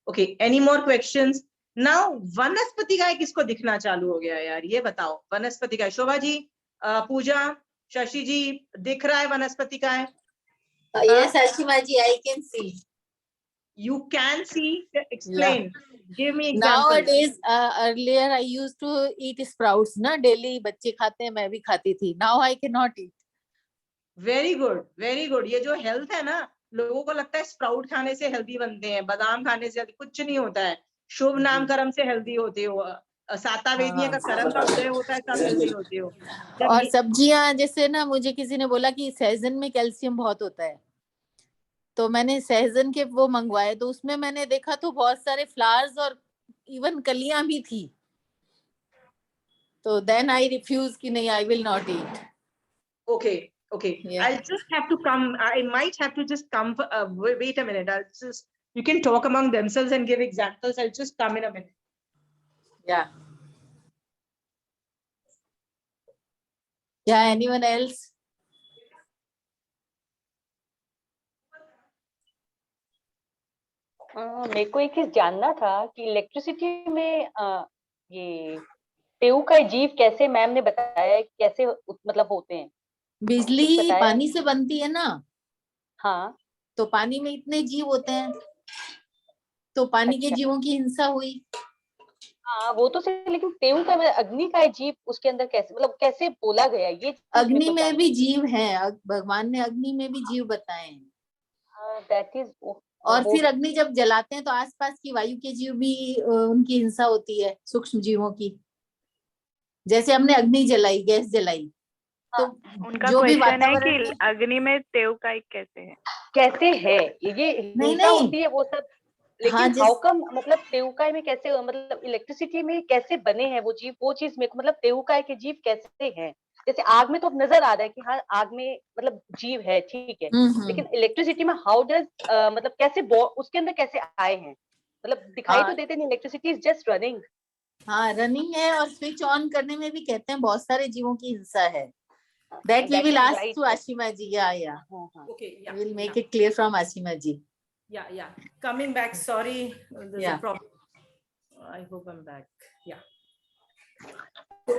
okay, any more questions? Now वनस्पति गाय किसको दिखना चालू हो गया यार, ये बताओ। वनस्पति गाय, शोभा जी, पूजा, शशि जी, दिख रहा है वनस्पति गाय? Yes, Ashima ji, I can see. You can see? Explain. Give me example. Nowadays, earlier I used to eat sprouts, ना daily बच्चे खाते हैं, मैं भी खाती थी. Now I cannot eat. Very good, very good. ये जो हेल्थ है ना, लोगों को लगता है स्प्राउट खाने से हेल्दी बनते हैं, बादाम खाने से, कुछ नहीं होता है। शुभ नाम कर्म से हेल्दी होते हो, साता वेदनीय का कर्म का उदय होता है तब हेल्दी होते हो। और सब्जियां, जैसे ना मुझे किसी ने बोला कि सहजन में कैल्शियम बहुत होता है, तो मैंने सहजन के वो मंगवाए, तो उसमें मैंने देखा तो बहुत सारे फ्लावर्स और इवन कलियां भी थी, तो देन आई रिफ्यूज कि नहीं, I will not eat. Okay, okay. Yeah. I'll just have to come. I might have to just come. Wait a minute. I'll just. You can talk among themselves and give examples. I'll just come in a minute. Yeah. Yeah. Anyone else? मेरे को एक चीज जानना था कि electricity में ये टेउकाई जीव कैसे, मैम ने बताया कैसे मतलब होते हैं? बिजली पानी से बनती है ना। हाँ, तो पानी में इतने जीव होते हैं, तो पानी के जीवों की हिंसा हुई। हाँ वो तो सही, लेकिन टेउकाई में अग्नि का जीव उसके अंदर कैसे, मतलब कैसे बोला गया ये? अग्नि में भी जीव है, भगवान ने अग्नि में भी जीव बताए हैं। That is. और फिर अग्नि जब जलाते हैं तो आसपास की वायु के जीव भी उनकी हिंसा होती है, सूक्ष्म जीवों की। जैसे हमने अग्नि जलाई, गैस जलाई, तो उनका जो भी क्वेश्चन है वातावरण कि अग्नि में टेउकाई कैसे है? कैसे है ये हिंसा होती है वो सब, लेकिन हाउ कम, मतलब टेउकाई में कैसे, मतलब इलेक्ट्रिसिटी में कैसे बने हैं वो जीव, वो चीज मेरे को, मतलब टेउकाई के जीव कैसे हैं? जैसे आग में तो अब नजर आ रहा है कि हाँ आग में मतलब जीव है, ठीक है, लेकिन इलेक्ट्रिसिटी में हाउ डज, मतलब कैसे उसके अंदर कैसे आए हैं? मतलब दिखाई तो देते नहीं, इलेक्ट्रिसिटी इज जस्ट रनिंग। हाँ रनिंग है, और स्विच ऑन करने में भी कहते हैं बहुत सारे जीवों की हिंसा है। That we That will is ask right. to Ashima ji. Yeah. Okay, yeah. We'll make yeah. it clear from Ashima ji. Yeah. Coming back, sorry, there's Yeah. a problem. I hope I'm back. Yeah. So,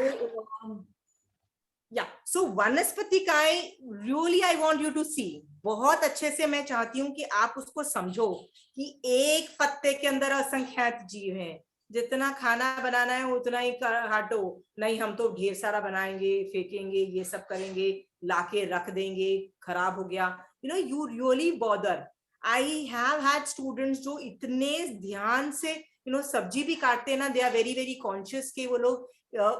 so वनस्पतिकाएं, really I want you to see, बहुत अच्छे से मैं चाहती हूँ कि आप उसको समझो कि एक पत्ते के अंदर असंख्यात जीव हैं। जितना खाना बनाना है उतना ही काटो, नहीं हम तो ढेर सारा बनाएंगे, फेंकेंगे, ये सब करेंगे, लाके रख देंगे, खराब हो गया। You really bother. I have had students जो इतने ध्यान से सब्जी भी काटते हैं ना, they are very very conscious कि वो लोग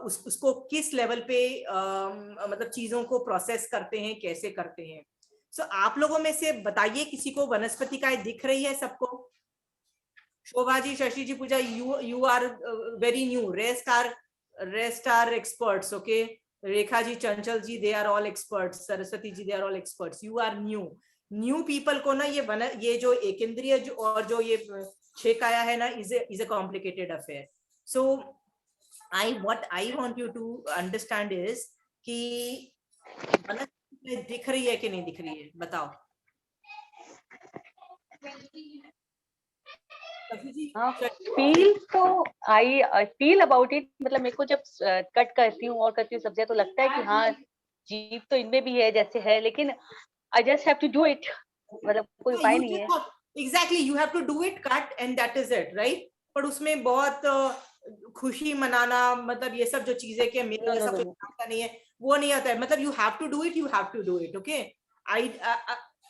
उसको किस लेवल पे मतलब चीजों को प्रोसेस करते हैं, कैसे करते हैं। सो आप लोगों में से बताइए, किसी को वनस्पतिकाएं दिख रही है सबको? Shobha ji, Shashi ji, Pooja, you are very new, rest are experts, okay. Rekha ji, Chanchal ji, they are all experts, Saraswati ji, they are all experts, you are new people को ना ये जो एकेंद्रिय और जो ये 6 काया है ना, is a complicated affair. So what I want you to understand is कि वनस्पति दिख रही है कि नहीं दिख रही है, बताओ। फील तो आई फील अबाउट इट, मतलब मेरे को जब कट करती हूँ और करती हूँ सब्जियां तो लगता है कि हाँ जीव तो इनमें भी है जैसे है, लेकिन I just have to do it, मतलब कोई उपाय नहीं है। Exactly, you have to do it, cut and that is it, right. पर उसमें बहुत खुशी मनाना, मतलब ये सब जो चीजें कि मेरे जैसा कोई आता नहीं है, वो नहीं आता है। मतलब you have to do it, okay.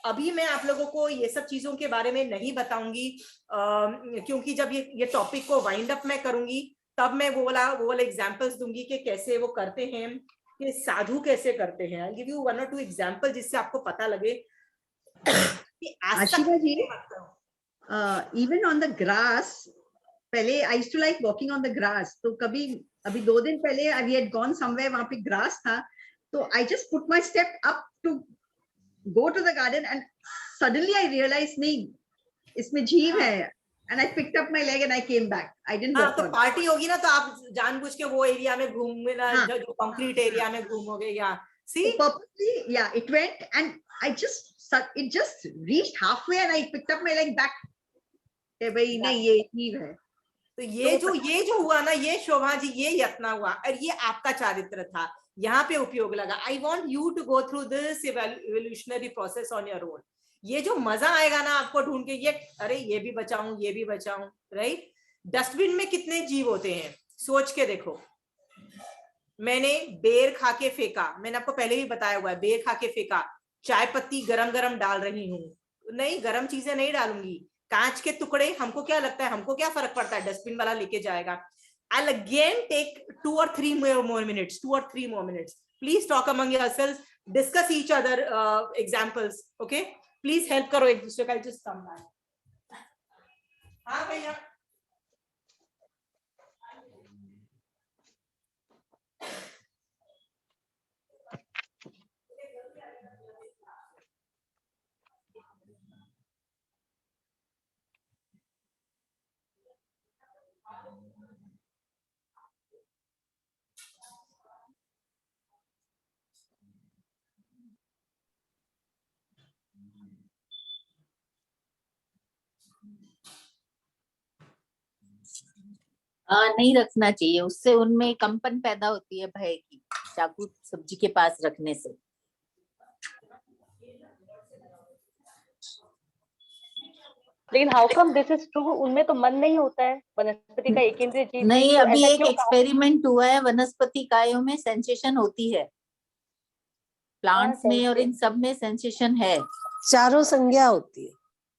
अभी मैं आप लोगों को ये सब चीजों के बारे में नहीं बताऊंगी, क्योंकि जब ये टॉपिक को वाइंड अप मैं करूंगी तब मैं वो वाला एग्जांपल्स दूंगी कि कैसे वो करते हैं, कि साधु कैसे करते हैं। I give you 1 or 2 example जिससे आपको पता लगे कि Ashima ji, even on the grass, पहले I used to like walking on the grass, तो कभी अभी 2 दिन पहले वी हैड गॉन समवेयर, वहां पे ग्रास था, तो I just put my step up to go to the garden and suddenly I realise नहीं इसमें जीव है, and I picked up my leg and I came back, I didn't walk. तो party होगी ना तो आप जानबूझ के वो एरिया में घूमना, जो कंक्रीट एरिया में घूमोगे, या सी पर्पसली, या it went and I just reached halfway and I picked up my leg back, कि भाई नहीं ये जीव है। तो ये जो हुआ ना, ये शोभा जी, ये यत्न हुआ और ये आपका चारित्र था, यहाँ पे उपयोग लगा। I want you to go through this evolutionary process on your own. ये जो मजा आएगा ना आपको ढूंढ के, ये अरे ये भी बचाऊं, राइट। डस्टबिन में कितने जीव होते हैं, सोच के देखो। मैंने बेर खा के फेंका, मैंने आपको पहले भी बताया हुआ है, बेर खा के फेंका। चाय पत्ती गरम डाल रही हूँ, नहीं गरम चीजें नहीं डालूंगी। कांच के टुकड़े, हमको क्या लगता है, हमको क्या फर्क पड़ता है, डस्टबिन वाला लेके जाएगा। I'll again take 2 or 3 more minutes. Please talk among yourselves, discuss each other examples, okay? Please help करो एक दूसरे का, just come back. हाँ भैया, नहीं रखना चाहिए, उससे उनमें कंपन पैदा होती है भय की, चाकू सब्जी के पास रखने से। लेकिन how come this is true, उनमें तो मन नहीं होता है, वनस्पति का एकेंद्रीय जीव नहीं, तो अभी ऐसा एक क्यों एक्सपेरिमेंट हुआ है, वनस्पति कायों में सेंसेशन होती है, प्लांट्स में और इन सब में सेंसेशन है, चारों संज्ञा होती है।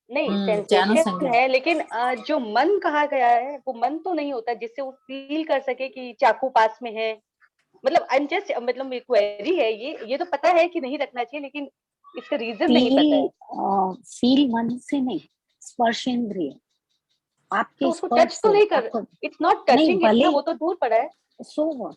नहीं सेंसेशन है, लेकिन जो मन कहा गया है वो मन तो नहीं होता जिससे वो फील कर सके कि चाकू पास में है। मतलब आई एम जस्ट, मतलब मेरी क्वेरी है, ये तो पता है कि नहीं रखना चाहिए, लेकिन इसका रीजन नहीं पता है। फील मन से नहीं, स्पर्श इंद्रिय आपके, तो उसको टच तो नहीं कर, इट्स नॉट टचिंग इट, वो तो दूर पड़ा है। सो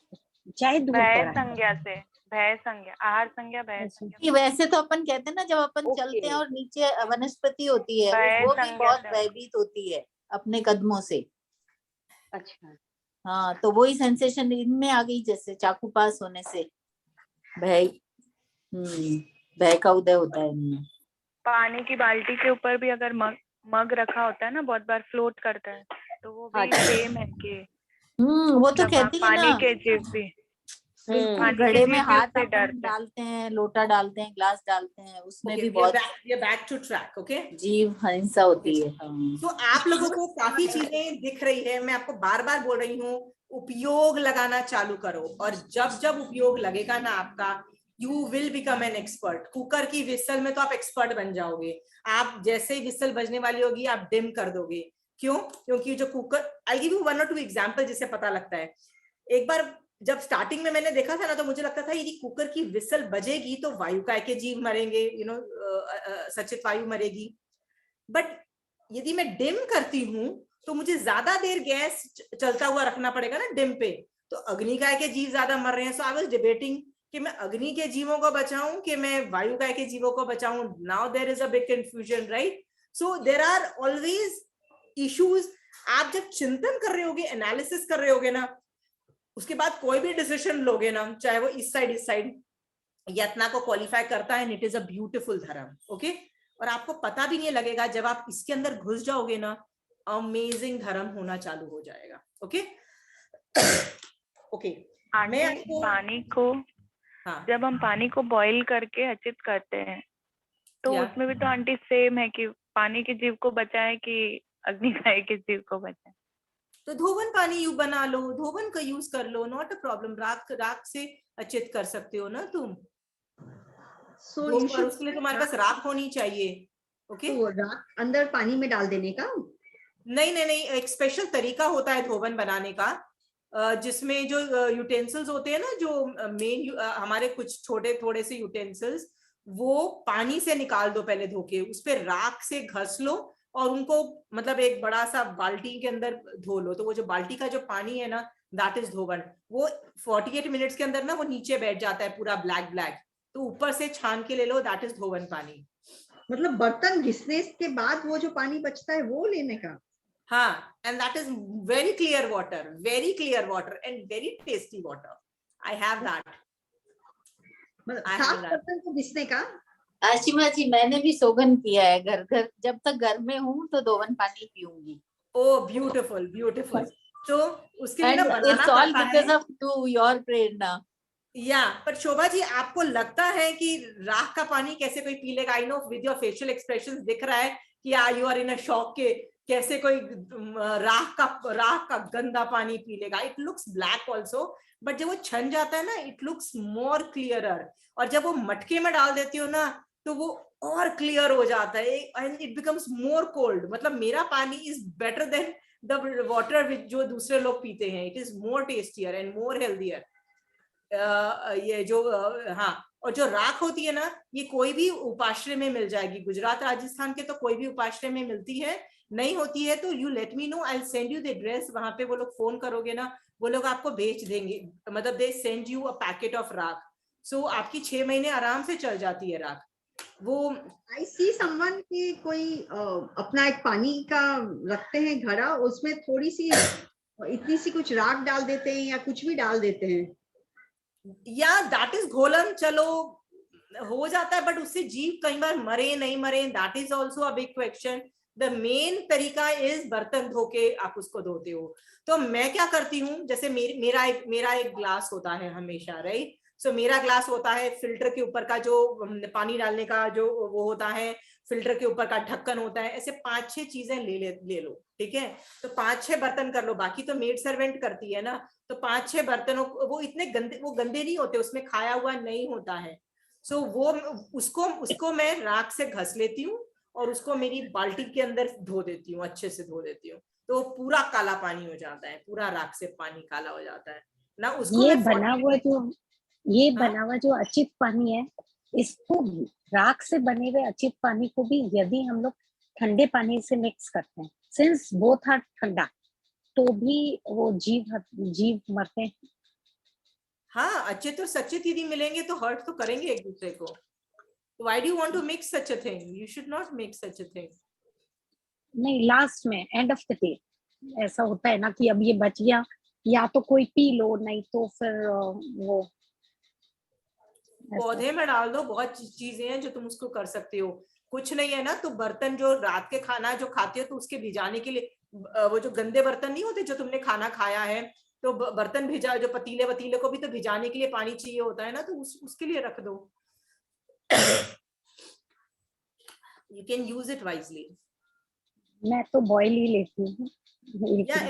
चाहे दूर पड़ा है, संज्ञा से, भय संज्ञा, आहार संज्ञा, भय संज्ञा। वैसे तो अपन कहते हैं ना, जब अपन चलते हैं और नीचे वनस्पति होती है, वो भी बहुत भयभीत होती है अपने कदमों से। अच्छा, हाँ, तो वही सेंसेशन इनमें आ गई, जैसे चाकू पास होने से भय बह का उदय होता है इनमें। पानी की बाल्टी के ऊपर भी अगर मग रखा होता है ना, बहुत बार फ्लोट करता है, तो वो भी सेम है कि वो तो कहती है पानी ना, के जीव भी बिल्कुल पानी के घड़े में जीव भी हाथ उससे अपन डरते हैं। डालते हैं, लोटा डालते हैं, ग्लास डालते हैं, उसमें भी Okay, बहुत we are back to track, okay? जीव हिंसा होती है। तो आप लोगों को काफी चीजें दिख रही है, मैं आपको बार बार बोल रही हूँ, उपयोग लगाना चालू करो, और जब जब उपयोग लगेगा ना आपका, you will become an expert. Cooker की विसल में तो आप एक्सपर्ट बन जाओगे। आप जैसे ही विसल बजने वाली होगी आप डिम कर दोगे। क्यों? क्योंकि जो cooker, I give you 1 or 2 example जिससे पता लगता है। एक बार जब स्टार्टिंग में मैंने देखा था ना, तो मुझे लगता था यदि कुकर की विसल बजेगी तो वायु काय के जीव मरेंगे, सचित वायु मरेगी। बट यदि मैं डिम करती हूँ तो मुझे ज्यादा देर गैस चलता हुआ रखना पड़ेगा ना डिम पे, तो अग्निकाय के जीव ज्यादा मर रहे हैं। सो आई वाज डिबेटिंग कि मैं अग्नि के जीवों को बचाऊं कि मैं वायु काय के जीवों को बचाऊं। Now there is a big confusion, right? So there are always issues. आप जब चिंतन कर रहे होगे, एनालिसिस कर रहे होगे ना, उसके बाद कोई भी डिसीजन लोगे ना, चाहे वो इस साइड यत्ना को क्वालिफाई करता है, इट इज अ ब्यूटीफुल धर्म, ओके? और आपको पता भी नहीं लगेगा, जब आप इसके अंदर घुस जाओगे ना, अमेजिंग धर्म होना चालू हो जाएगा, ओके? ओके, मैं आपको पानी को जब हम पानी को बॉईल करके अचित करते हैं, तो उसमें भी तो आंटी सेम है कि पानी के जीव को बचाए कि अग्निकाय के जीव को बचाए। तो धोवन पानी यू बना लो, धोवन का यूज कर लो, नॉट अ प्रॉब्लम। राख से अचित कर सकते हो ना तुम। उसके लिए तुम्हारे पास राख होनी चाहिए, ओके? तो राख अंदर पानी में डाल देने का? नहीं, एक स्पेशल तरीका होता है धोवन बनाने का, जिसमें जो यूटेंसिल्स होते हैं ना, जो मेन हमारे कुछ छोटे थोड़े से यूटेंसिल्स, वो पानी से निकाल दो पहले धो के, उस पर राख से घस लो और उनको मतलब एक बड़ा सा बाल्टी के अंदर धो लो। तो वो जो बाल्टी का जो पानी है ना, दैट इज धोवन। वो 48 मिनट्स के अंदर ना वो नीचे बैठ जाता है पूरा ब्लैक, तो ऊपर से छान के ले लो, दैट इज धोवन पानी। मतलब बर्तन घिसने के बाद वो जो पानी बचता है वो लेने का? हाँ, and that is very clear water and very tasty water. I have that. साफ बर्तन को घिसने का? आशिमा जी, मैंने भी सोगन किया है घर, जब तक घर में हूँ तो धोवन पानी पीऊंगी। Oh, beautiful. तो उसके लिए ना बनाना it's all पड़ता because है। of your प्रेरणा। पर शोभा जी, आपको लगता है कि राख का पानी कैसे कोई पी लेगा? I know with your facial expressions दिख रहा है कि you are in a shock के कैसे कोई राख का गंदा पानी पी लेगा। It looks black also, but जब वो छन जाता है ना, इट लुक्स मोर क्लियरर। और जब वो मटके में डाल देती हो ना, तो वो और क्लियर हो जाता है and it becomes more cold. मतलब मेरा पानी is better than the water which जो दूसरे लोग पीते हैं। It is more tastier and more healthier. ये जो हाँ, और जो राख होती है ना, ये कोई भी उपाश्रय में मिल जाएगी। गुजरात राजस्थान के तो कोई भी उपाश्रय में मिलती है। नहीं होती है तो you let me know, I send you the address. वहां पे वो लोग फोन करोगे ना, वो लोग आपको भेज देंगे। मतलब they send you a packet of राख। सो आपकी 6 महीने आराम से चल जाती है राख। वो आई सी समवन के कोई अपना एक पानी का रखते हैं घड़ा, उसमें थोड़ी सी इतनी सी कुछ राख डाल देते हैं या कुछ भी डाल देते हैं, या दैट इज घोलन। चलो हो जाता है, बट उससे जीव कई बार मरे नहीं मरे, that is also a big question. The main तरीका इज बर्तन धो के आप उसको धोते हो। तो मैं क्या करती हूँ, जैसे मेरा एक ग्लास होता है हमेशा, राइट? सो मेरा ग्लास होता है, फिल्टर के ऊपर का जो पानी डालने का जो वो होता है, फिल्टर के ऊपर का ढक्कन होता है। ऐसे 5-6 चीजें ले लो, ठीक है? तो 5-6 बर्तन कर लो। बाकी तो मेड सर्वेंट करती है ना, तो 5-6 बर्तनों, वो इतने गंदे नहीं होते, उसमें खाया हुआ नहीं होता है। सो वो उसको मैं राख से घस लेती हूँ और उसको मेरी बाल्टी के अंदर धो देती हूँ, अच्छे से धो देती हूँ। तो पूरा काला पानी हो जाता है, पूरा राख से पानी काला हो जाता है ना। उसको ये मैं बना हुआ जो अचित पानी है, इसको राख से बने हुए अचित पानी को भी यदि हम लोग ठंडे पानी से मिक्स करते हैं, सिंस बोथ आर ठंडा, तो भी वो जीव मरते हैं। हाँ, अचित और सचित यदि मिलेंगे तो हर्ट तो करेंगे एक दूसरे को। Why do you want to mix such a thing? You should not make such a thing. नहीं, लास्ट में एंड ऑफ द डे ऐसा होता है ना कि अब ये बच गया, या तो कोई पी लो, नहीं तो फिर वो पौधे में डाल दो, बहुत चीजें हैं जो तुम उसको कर सकते हो। कुछ नहीं है ना तो बर्तन जो रात के खाना जो खाते हो तो उसके भिजाने के लिए वो जो गंदे बर्तन नहीं होते जो तुमने खाना खाया है, तो बर्तन भिजा, जो पतीले वतीले को भी तो भिजाने के लिए पानी चाहिए होता है ना, तो उसके लिए रख दो। You can use it wisely. मैं तो बॉईल ही लेती हूँ। Yeah,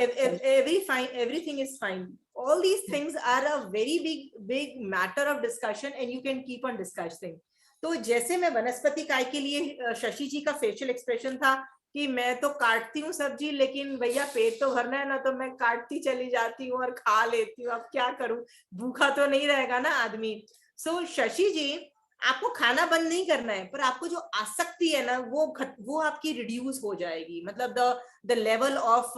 everything is fine. All these things are a very big matter of discussion and you can keep on discussing. तो जैसे मैं वनस्पति काय के लिए शशि जी का फेशियल एक्सप्रेशन था कि मैं तो काटती हूँ सब्जी, लेकिन भैया पेट तो भरना है ना, तो मैं काटती चली जाती हूँ और खा लेती हूँ, अब क्या करूँ, भूखा तो नहीं रहेगा ना आदमी। सो शशि जी, आपको खाना बंद नहीं करना है, पर आपको जो आसक्ति है ना वो आपकी रिड्यूस हो जाएगी, मतलब द लेवल ऑफ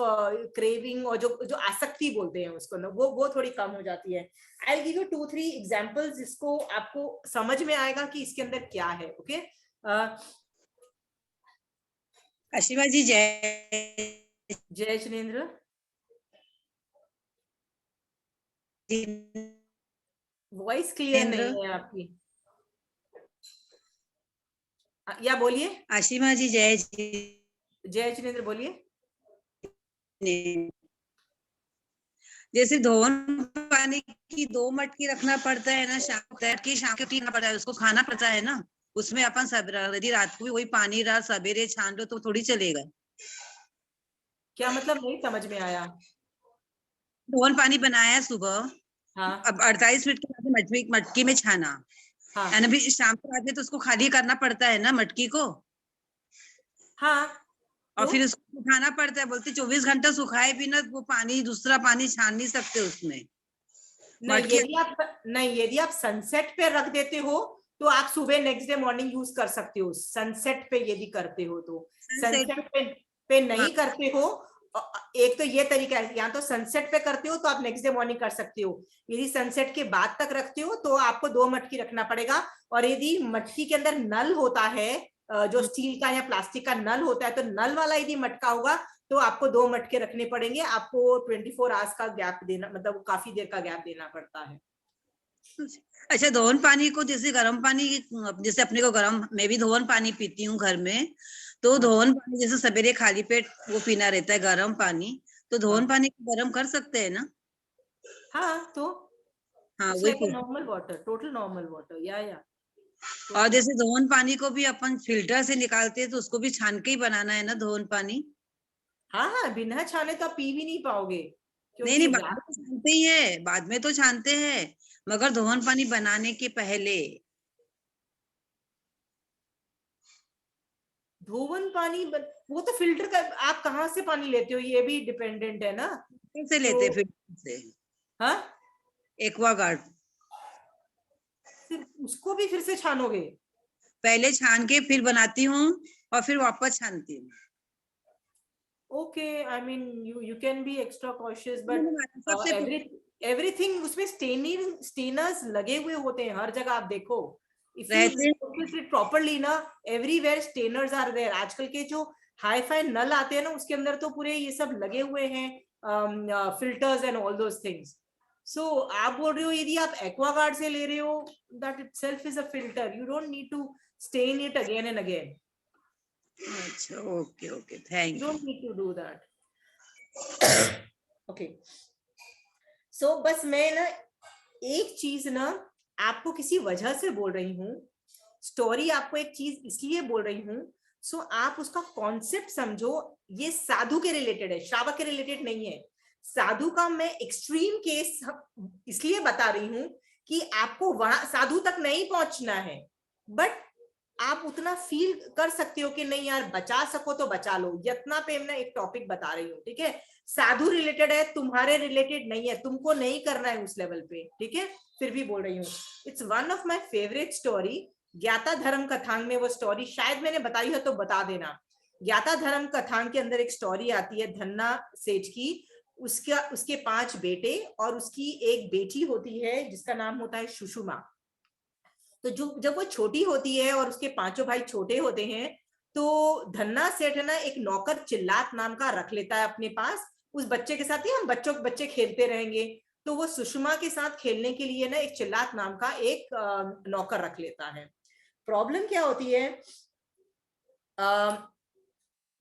क्रेविंग और जो आसक्ति बोलते हैं उसको ना, वो थोड़ी कम हो जाती है। आई गिव यू 2-3 एग्जांपल्स जिसको आपको समझ में आएगा कि इसके अंदर क्या है। ओके अशीमा जी, जय जिनेंद्र, वॉइस क्लियर नहीं है आपकी, या बोलिए। आशिमा जी, जय जिनेंद्र बोलिए। जैसे धोवन पानी की 2 मटकी रखना पड़ता है ना, शाम के पीना पड़ता है, उसको खाना पड़ता है ना, उसमें अपन सब यदि रात को भी वही पानी रात सवेरे छान लो तो थोड़ी चलेगा। क्या मतलब नहीं समझ में आया। धोवन पानी बनाया सुबह, हाँ, अब 48 मिनट के बाद मटकी में छाना, हाँ, भी शाम को आते तो उसको खाली करना पड़ता है ना मटकी को। हाँ, और फिर उसको सुखाना पड़ता है, बोलते 24 घंटा सुखाए बिना वो पानी, दूसरा पानी छान नहीं सकते उसमें। नहीं, यदि आप सनसेट पे रख देते हो तो आप सुबह नेक्स्ट डे मॉर्निंग यूज कर सकते हो, सनसेट पे यदि करते हो तो। सनसेट पे नहीं करते हो, एक तो ये तरीका है, या तो सनसेट पे करते हो तो आप नेक्स्ट डे मॉर्निंग कर सकते हो, यदि सनसेट के बाद तक रखते हो तो आपको 2 मटकी रखना पड़ेगा। और यदि मटकी के अंदर नल होता है, जो स्टील का या प्लास्टिक का नल होता है, तो नल वाला यदि मटका होगा तो आपको 2 मटके रखने पड़ेंगे, आपको 24 आवर्स का गैप देना, मतलब काफी देर का गैप देना पड़ता है। अच्छा, धोवन पानी को जैसे गर्म पानी, जैसे अपने को गर्म, मैं भी धोवन पानी पीती हूँ घर में, तो धोवन पानी जैसे सवेरे खाली पेट वो पीना रहता है गर्म पानी, तो धोवन पानी को गर्म कर सकते हैं ना? हाँ, तो हाँ, वही normal water, total normal water, या और जैसे धोवन पानी को भी अपन फिल्टर से निकालते हैं तो उसको भी छान के ही बनाना है ना धोवन पानी? हाँ, बिना छाने तो आप पी भी नहीं पाओगे। नहीं, बाद में तो छानते ही है, बाद में तो छानते हैं, मगर धोवन पानी बनाने के पहले। धोवन पानी वो तो फिल्टर का, आप कहाँ से पानी लेते हो ये भी डिपेंडेंट है ना। से लेते फिल्टर से। हाँ, एक्वागार्ड। उसको भी फिर से छानोगे? पहले छान के फिर बनाती हूँ और फिर वापस छानती हूँ। Okay, I mean you can be extra cautious, but everything उसमें स्टेनर्स लगे हुए होते हैं हर जगह, आप देखो if you focus it properly ना, everywhere stainers are there। आजकल के जो हाई फाई नल आते हैं ना, उसके अंदर तो पूरे ये सब लगे हुए हैं, filters and all those things. So आप बोल रहे हो यदि आप एक्वागार्ड से ले रहे हो, that itself is a filter, you don't need to stain it again and again। अच्छा, okay, thank you. Don't need to do that। Okay, so बस मैं ना एक चीज ना आपको किसी वजह से बोल रही हूँ, स्टोरी आपको एक चीज इसलिए बोल रही हूँ, सो आप उसका कॉन्सेप्ट समझो। ये साधु के रिलेटेड है, श्रावक के रिलेटेड नहीं है। साधु का मैं एक्सट्रीम केस इसलिए बता रही हूँ कि आपको वहां साधु तक नहीं पहुंचना है, बट आप उतना फील कर सकते हो कि नहीं यार, बचा सको तो बचा लो। यत्ना पे मैं एक टॉपिक बता रही हूँ, ठीक है? साधु रिलेटेड है, तुम्हारे रिलेटेड नहीं है, तुमको नहीं करना है उस लेवल पे, ठीक है? फिर भी बोल रही हूँ, it's one of my favourite story. ज्ञाता धर्म कथांग में वो स्टोरी शायद मैंने बताई है तो बता देना। ज्ञाता धर्म कथांग के अंदर एक स्टोरी आती है धन्ना सेठ की, उसके 5 बेटे और उसकी एक बेटी होती है जिसका नाम होता है सुषुमा। तो जब वो छोटी होती है और उसके 5 भाई छोटे होते हैं, तो धन्ना सेठ ना एक नौकर चिल्लात नाम का रख लेता है अपने पास, उस बच्चे के साथ ही हम बच्चे खेलते रहेंगे। तो वो सुषमा के साथ खेलने के लिए ना एक चिल्लात नाम का एक नौकर रख लेता है। प्रॉब्लम क्या होती है,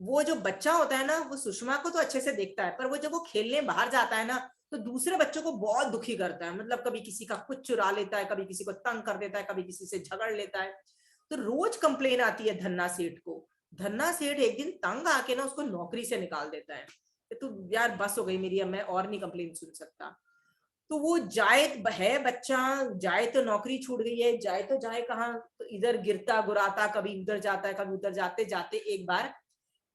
वो जो बच्चा होता है ना वो सुषमा को तो अच्छे से देखता है, पर वो जब वो खेलने बाहर जाता है ना तो दूसरे बच्चों को बहुत दुखी करता है। मतलब कभी किसी का कुछ चुरा लेता है, कभी किसी को तंग कर देता है, कभी किसी से झगड़ लेता है। तो रोज कंप्लेन आती है धन्ना सेठ को। धन्ना सेठ एक दिन तंग आके ना उसको नौकरी से निकाल देता है कि तू यार बस हो गई मेरी, अब मैं और नहीं कंप्लेन सुन सकता। तो वो जाए है बच्चा, जाए तो नौकरी छूट गई है, जाए तो जाए कहाँ, तो इधर गिरता गुराता कभी उधर जाता है, कभी उधर जाते जाते एक बार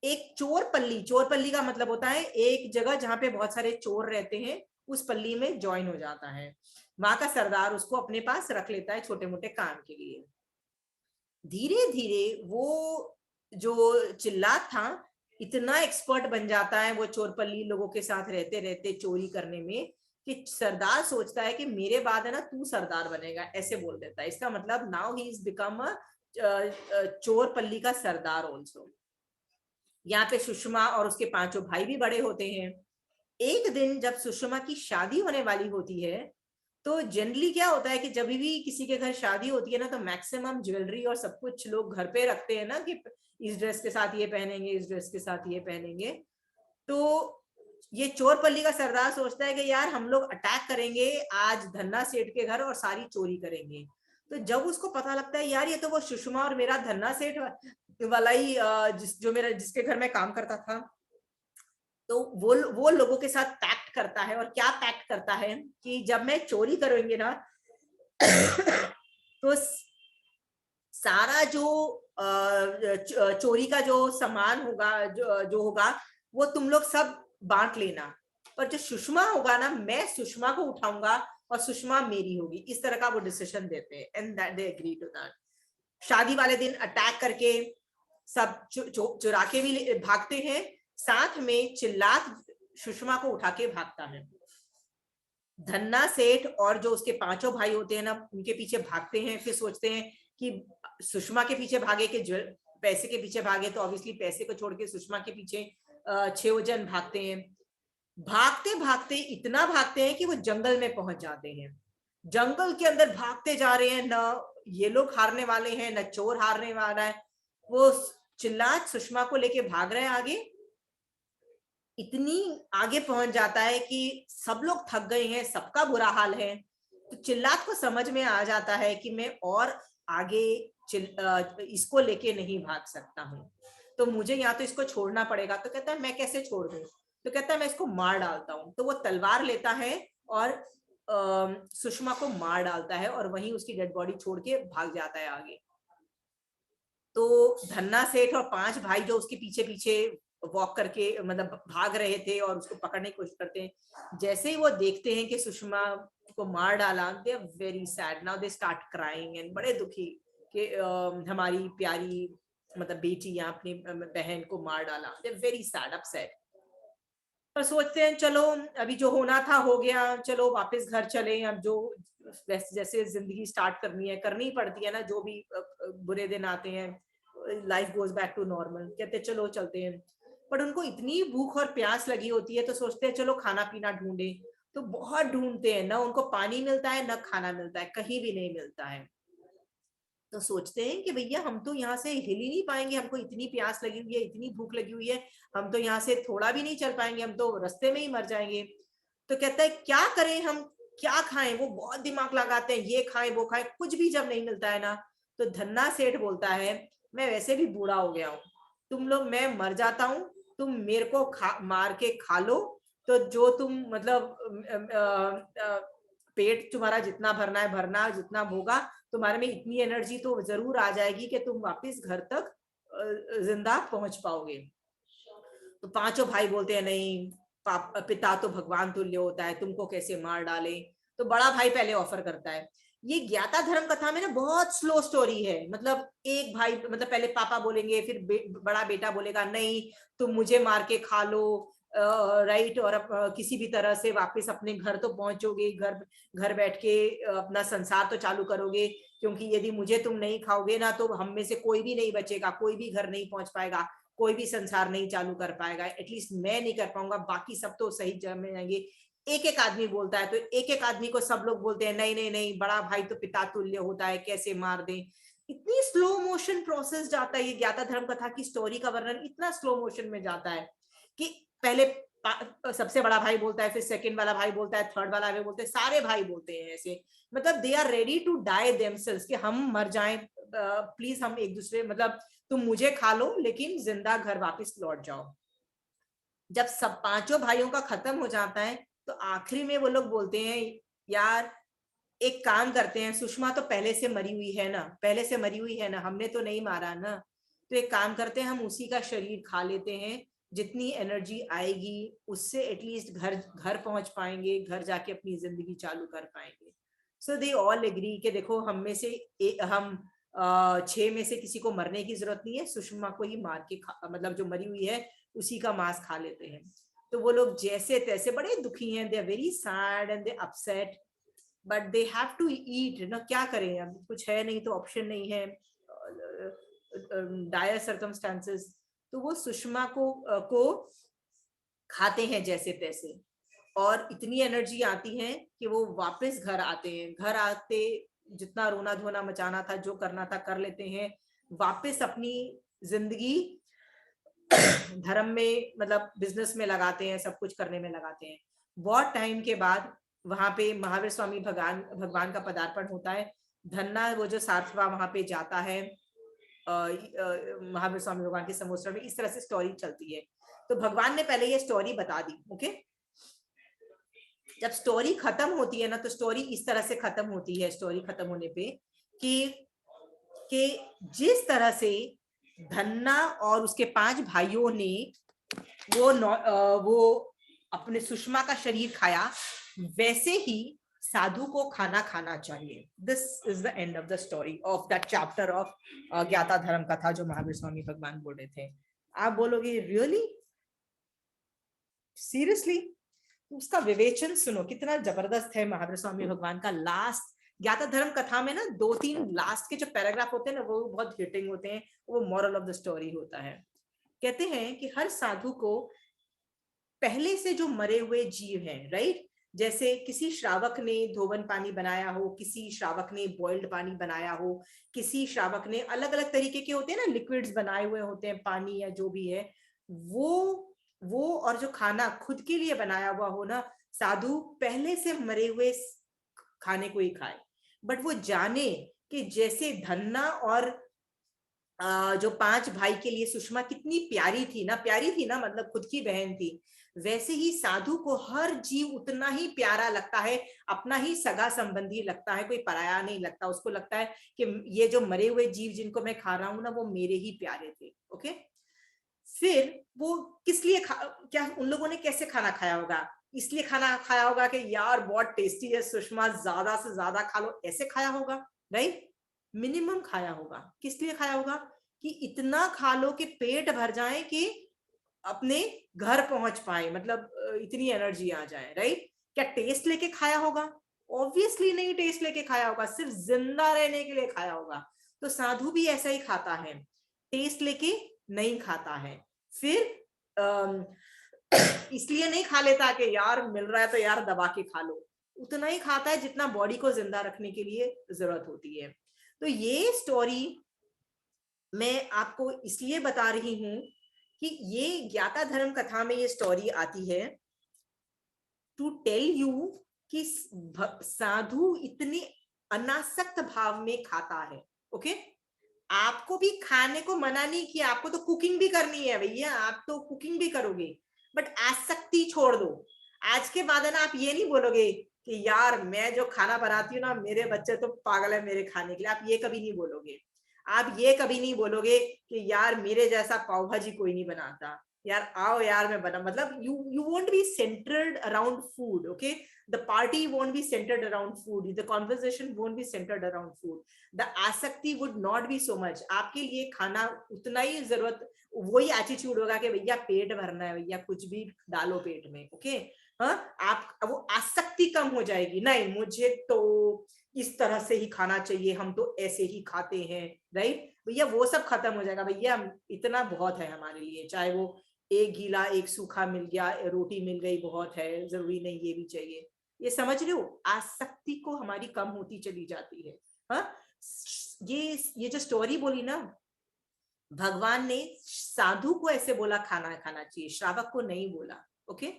एक चोर पल्ली का मतलब होता है एक जगह जहां पे बहुत सारे चोर रहते हैं, उस पल्ली में ज्वाइन हो जाता है। वहां का सरदार उसको अपने पास रख लेता है छोटे मोटे काम के लिए। धीरे धीरे वो जो चिल्लात था इतना एक्सपर्ट बन जाता है वो चोरपल्ली लोगों के साथ रहते रहते चोरी करने में, कि सरदार सोचता है कि मेरे बाद है ना तू सरदार बनेगा, ऐसे बोल देता है। इसका मतलब now he is become a चोरपल्ली का सरदार ऑल्सो। यहाँ पे सुषमा और उसके पांचों भाई भी बड़े होते हैं। एक दिन जब सुषमा की शादी होने वाली होती है, तो जनरली क्या होता है कि जब भी किसी के घर शादी होती है ना तो मैक्सिमम ज्वेलरी और सब कुछ लोग घर पे रखते हैं ना, कि इस ड्रेस के साथ ये पहनेंगे, इस ड्रेस के साथ ये पहनेंगे। तो ये चोरपल्ली का सरदार सोचता है कि यार हम लोग अटैक करेंगे आज धन्ना सेठ के घर और सारी चोरी करेंगे। तो जब उसको पता लगता है यार ये तो वो सुषमा और मेरा धन्ना सेठ वाला ही जिसके घर में काम करता था, तो वो लोगों के साथ पैक्ट करता है। और क्या पैक्ट करता है कि जब मैं चोरी करूंगी ना तो सारा जो चोरी का जो सामान होगा, जो होगा वो तुम लोग सब बांट लेना, पर जो सुषमा होगा ना मैं सुषमा को उठाऊंगा और सुषमा मेरी होगी। इस तरह का वो डिसीजन देते हैं and that they agree to that. शादी वाले दिन अटैक करके सब चुरा के भी भागते हैं, साथ में चिल्लात सुषमा को उठा के भागता है। धन्ना सेठ और जो उसके पांचों भाई होते हैं ना उनके पीछे भागते हैं, फिर सोचते हैं कि सुषमा के पीछे भागे कि पैसे के पीछे भागे, तो ऑब्वियसली पैसे को छोड़ के सुषमा के पीछे 6 जन भागते हैं। भागते भागते इतना भागते हैं कि वो जंगल में पहुंच जाते हैं। जंगल के अंदर भागते जा रहे हैं, न ये लोग हारने वाले हैं न चोर हारने वाला है। वो चिल्लात सुषमा को लेके भाग रहे हैं आगे, इतनी आगे पहुंच जाता है कि सब लोग थक गए हैं, सबका बुरा हाल है। तो चिल्लात को समझ में आ जाता है कि मैं और आगे इसको लेके नहीं भाग सकता हूँ, तो मुझे यहाँ तो इसको छोड़ना पड़ेगा। तो कहता है मैं कैसे छोड़ दूं? तो कहता है मैं इसको मार डालता हूँ। तो वो तलवार लेता है और सुषमा को मार डालता है और वहीं उसकी डेड बॉडी छोड़ के भाग जाता है आगे। तो धन्ना सेठ और 5 भाई जो उसके पीछे पीछे वॉक करके मतलब भाग रहे थे और उसको पकड़ने की कोशिश करते हैं, जैसे ही वो देखते हैं कि सुषमा को मार डाला, they are very sad. Now they start crying and बड़े दुखी कि हमारी प्यारी मतलब बेटी या अपनी बहन को मार डाला। They are very sad, upset. पर सोचते हैं चलो अभी जो होना था हो गया, चलो वापस घर चले। अब जो जैसे जिंदगी स्टार्ट करनी पड़ती है ना, जो भी बुरे दिन आते हैं, life goes back to normal. कहते चलो चलते हैं। पर उनको इतनी भूख और प्यास लगी होती है तो सोचते हैं चलो खाना पीना ढूंढे। तो बहुत ढूंढते हैं, ना उनको पानी मिलता है ना खाना मिलता है, कहीं भी नहीं मिलता है। तो सोचते हैं कि भैया हम तो यहाँ से हिल ही नहीं पाएंगे, हमको इतनी प्यास लगी हुई है, इतनी भूख लगी हुई है, हम तो यहाँ से थोड़ा भी नहीं चल पाएंगे, हम तो रास्ते में ही मर जाएंगे। तो कहता है क्या करें, हम क्या खाएं? वो बहुत दिमाग लगाते हैं, ये खाएं वो खाएं, कुछ भी जब नहीं मिलता है ना, तो धन्ना सेठ बोलता है मैं वैसे भी बूढ़ा हो गया हूँ, तुम लोग मैं मर जाता हूँ, तुम मेरे को मार के खा लो, तो जो तुम मतलब पेट तुम्हारा जितना भरना है भरना, जितना होगा तुम्हारे में इतनी एनर्जी तो जरूर आ जाएगी कि तुम वापस घर तक जिंदा पहुंच पाओगे। तो पांचों भाई बोलते हैं नहीं, पिता तो भगवान तुल्य होता है, तुमको कैसे मार डाले। तो बड़ा भाई पहले ऑफर करता है। ये ज्ञाता धर्म कथा में ना बहुत स्लो स्टोरी है। मतलब एक भाई मतलब पहले पापा बोलेंगे, फिर बड़ा बेटा बोलेगा नहीं तुम मुझे मार के खा लो, राइट, और किसी भी तरह से वापस अपने घर तो पहुंचोगे, घर बैठ के अपना संसार तो चालू करोगे, क्योंकि यदि मुझे तुम नहीं खाओगे ना तो हम में से कोई भी नहीं बचेगा, कोई भी घर नहीं पहुंच पाएगा, कोई भी संसार नहीं चालू कर पाएगा, एटलीस्ट मैं नहीं कर पाऊंगा, बाकी सब तो सही जगह में जाएंगे। एक एक आदमी बोलता है, तो एक एक आदमी को सब लोग बोलते हैं नहीं नहीं नहीं, बड़ा भाई तो पिता तुल्य होता है, कैसे मार दें। इतनी स्लो मोशन प्रोसेस जाता है, ये ज्ञाता धर्म कथा की स्टोरी का वर्णन इतना स्लो मोशन में जाता है कि पहले सबसे बड़ा भाई बोलता है, फिर सेकंड वाला भाई बोलता है, थर्ड वाला भाई बोलते हैं, सारे भाई बोलते हैं ऐसे, मतलब they are ready to die themselves, कि हम मर जाएं, प्लीज हम एक दूसरे, मतलब तुम मुझे खा लो लेकिन जिंदा घर वापस लौट जाओ। जब सब पांचों भाइयों का खत्म हो जाता है तो आखिरी में वो लोग बोलते हैं यार एक काम करते हैं, सुषमा तो पहले से मरी हुई है ना, पहले से मरी हुई है ना, हमने तो नहीं मारा ना, तो एक काम करते हैं हम उसी का शरीर खा लेते हैं, जितनी एनर्जी आएगी उससे एटलीस्ट घर पहुंच पाएंगे, घर जाके अपनी जिंदगी चालू कर पाएंगे। सो दे ऑल एग्री कि देखो हम में से हम 6 में से किसी को मरने की जरूरत नहीं है, सुषमा को ही मार के मतलब जो मरी हुई है उसी का मांस खा लेते हैं। तो वो लोग जैसे तैसे बड़े दुखी हैं, they are very sad and they upset, but they have to eat ना, क्या करें, अब कुछ है नहीं तो ऑप्शन नहीं है, डायर सर्कमस्टांसेस। तो वो सुषमा को खाते हैं जैसे तैसे, और इतनी एनर्जी आती है कि वो वापस घर आते हैं, घर आते जितना रोना धोना मचाना था, जो करना था कर लेते हैं, वापस अपनी जिंदगी धर्म में मतलब बिजनेस में लगाते हैं, सब कुछ करने में लगाते हैं। बहुत टाइम के बाद वहां पे महावीर स्वामी भगवान का पदार्पण होता है। धन्ना वो जो सातवा वहां पे जाता है महावीर स्वामी भगवान के समोत्सव में, इस तरह से स्टोरी चलती है। तो भगवान ने पहले ये स्टोरी बता दी, ओके। जब स्टोरी खत्म होती है ना, तो स्टोरी इस तरह से खत्म होती है, स्टोरी खत्म होने पे कि जिस तरह से धन्ना और उसके 5 भाइयों ने वो अपने सुषमा का शरीर खाया, वैसे ही साधु को खाना खाना चाहिए। This is the end of the story of that chapter of ज्ञाता धर्म कथा जो महावीर स्वामी भगवान बोल रहे थे। आप बोलोगे रियली, सीरियसली? उसका विवेचन सुनो कितना जबरदस्त है महावीर स्वामी भगवान का। लास्ट ज्ञाता धर्म कथा में ना 2-3 लास्ट के जो पैराग्राफ होते हैं ना, वो बहुत हिटिंग होते हैं, वो मॉरल ऑफ द स्टोरी होता है। कहते हैं कि हर साधु को पहले से जो मरे हुए जीव हैं, राइट, जैसे किसी श्रावक ने धोवन पानी बनाया हो, किसी श्रावक ने बॉइल्ड पानी बनाया हो, किसी श्रावक ने अलग अलग तरीके के होते हैं ना लिक्विड्स बनाए हुए होते हैं, पानी या जो भी है, वो और जो खाना खुद के लिए बनाया हुआ हो ना, साधु पहले से मरे हुए खाने को ही खाए। बट वो जाने कि जैसे धन्ना और जो 5 भाई के लिए सुषमा कितनी प्यारी थी ना, मतलब खुद की बहन थी, वैसे ही साधु को हर जीव उतना ही प्यारा लगता है, अपना ही सगा संबंधी लगता है, कोई पराया नहीं लगता। उसको लगता है कि ये जो मरे हुए जीव जिनको मैं खा रहा हूं ना, वो मेरे ही प्यारे थे, ओके। फिर वो किस लिए क्या उन लोगों ने कैसे खाना खाया होगा? इसलिए खाना खाया होगा कि यार बहुत टेस्टी है सुषमा, ज्यादा से ज्यादा खा लो, ऐसे खाया होगा, राइट? मिनिमम खाया होगा। किस लिए खाया होगा? कि इतना खा लो कि पेट भर जाए, कि अपने घर पहुंच पाए, मतलब इतनी एनर्जी आ जाए, राइट? क्या टेस्ट लेके खाया होगा? ऑब्वियसली नहीं टेस्ट लेके खाया होगा, सिर्फ जिंदा रहने के लिए खाया होगा। तो साधु भी ऐसा ही खाता है, टेस्ट लेके नहीं खाता है। फिर इसलिए नहीं खा लेता कि यार मिल रहा है तो यार दबा के खा लो, उतना ही खाता है जितना बॉडी को जिंदा रखने के लिए जरूरत होती है। तो ये स्टोरी मैं आपको इसलिए बता रही हूं कि ये ज्ञाता धर्म कथा में ये स्टोरी आती है टू टेल यू कि साधु इतने अनासक्त भाव में खाता है, ओके। आपको भी खाने को मना नहीं किया, आपको तो कुकिंग भी करनी है भैया, आप तो कुकिंग भी करोगे, बट आसक्ति छोड़ दो। आज के बाद ना आप ये नहीं बोलोगे कि यार मैं जो खाना बनाती हूँ ना, मेरे बच्चे तो पागल है मेरे खाने के लिए, आप ये कभी नहीं बोलोगे। आप ये कभी नहीं बोलोगे कि यार मेरे जैसा पाव भाजी कोई नहीं बनाता, यार आओ यार मैं बना, मतलब you won't be centered around food, okay? The party won't be centered around food, the conversation won't be centered around food, the आसक्ति would not be so much। आपके लिए खाना उतना ही जरूरत, वही एटीट्यूड होगा कि भैया पेट भरना है, भैया कुछ भी डालो पेट में, ओके। हाँ, आप वो आसक्ति कम हो जाएगी, नहीं मुझे तो इस तरह से ही खाना चाहिए, हम तो ऐसे ही खाते हैं, राइट? भैया वो सब खत्म हो जाएगा, भैया इतना बहुत है हमारे लिए, चाहे वो एक गीला एक सूखा मिल गया, रोटी मिल गई बहुत है, जरूरी नहीं ये भी चाहिए। ये समझ रहे हो, आसक्ति को हमारी कम होती चली जाती है। हाँ, ये जो स्टोरी बोली ना, भगवान ने साधु को ऐसे बोला खाना खाना चाहिए, श्रावक को नहीं बोला। ओके,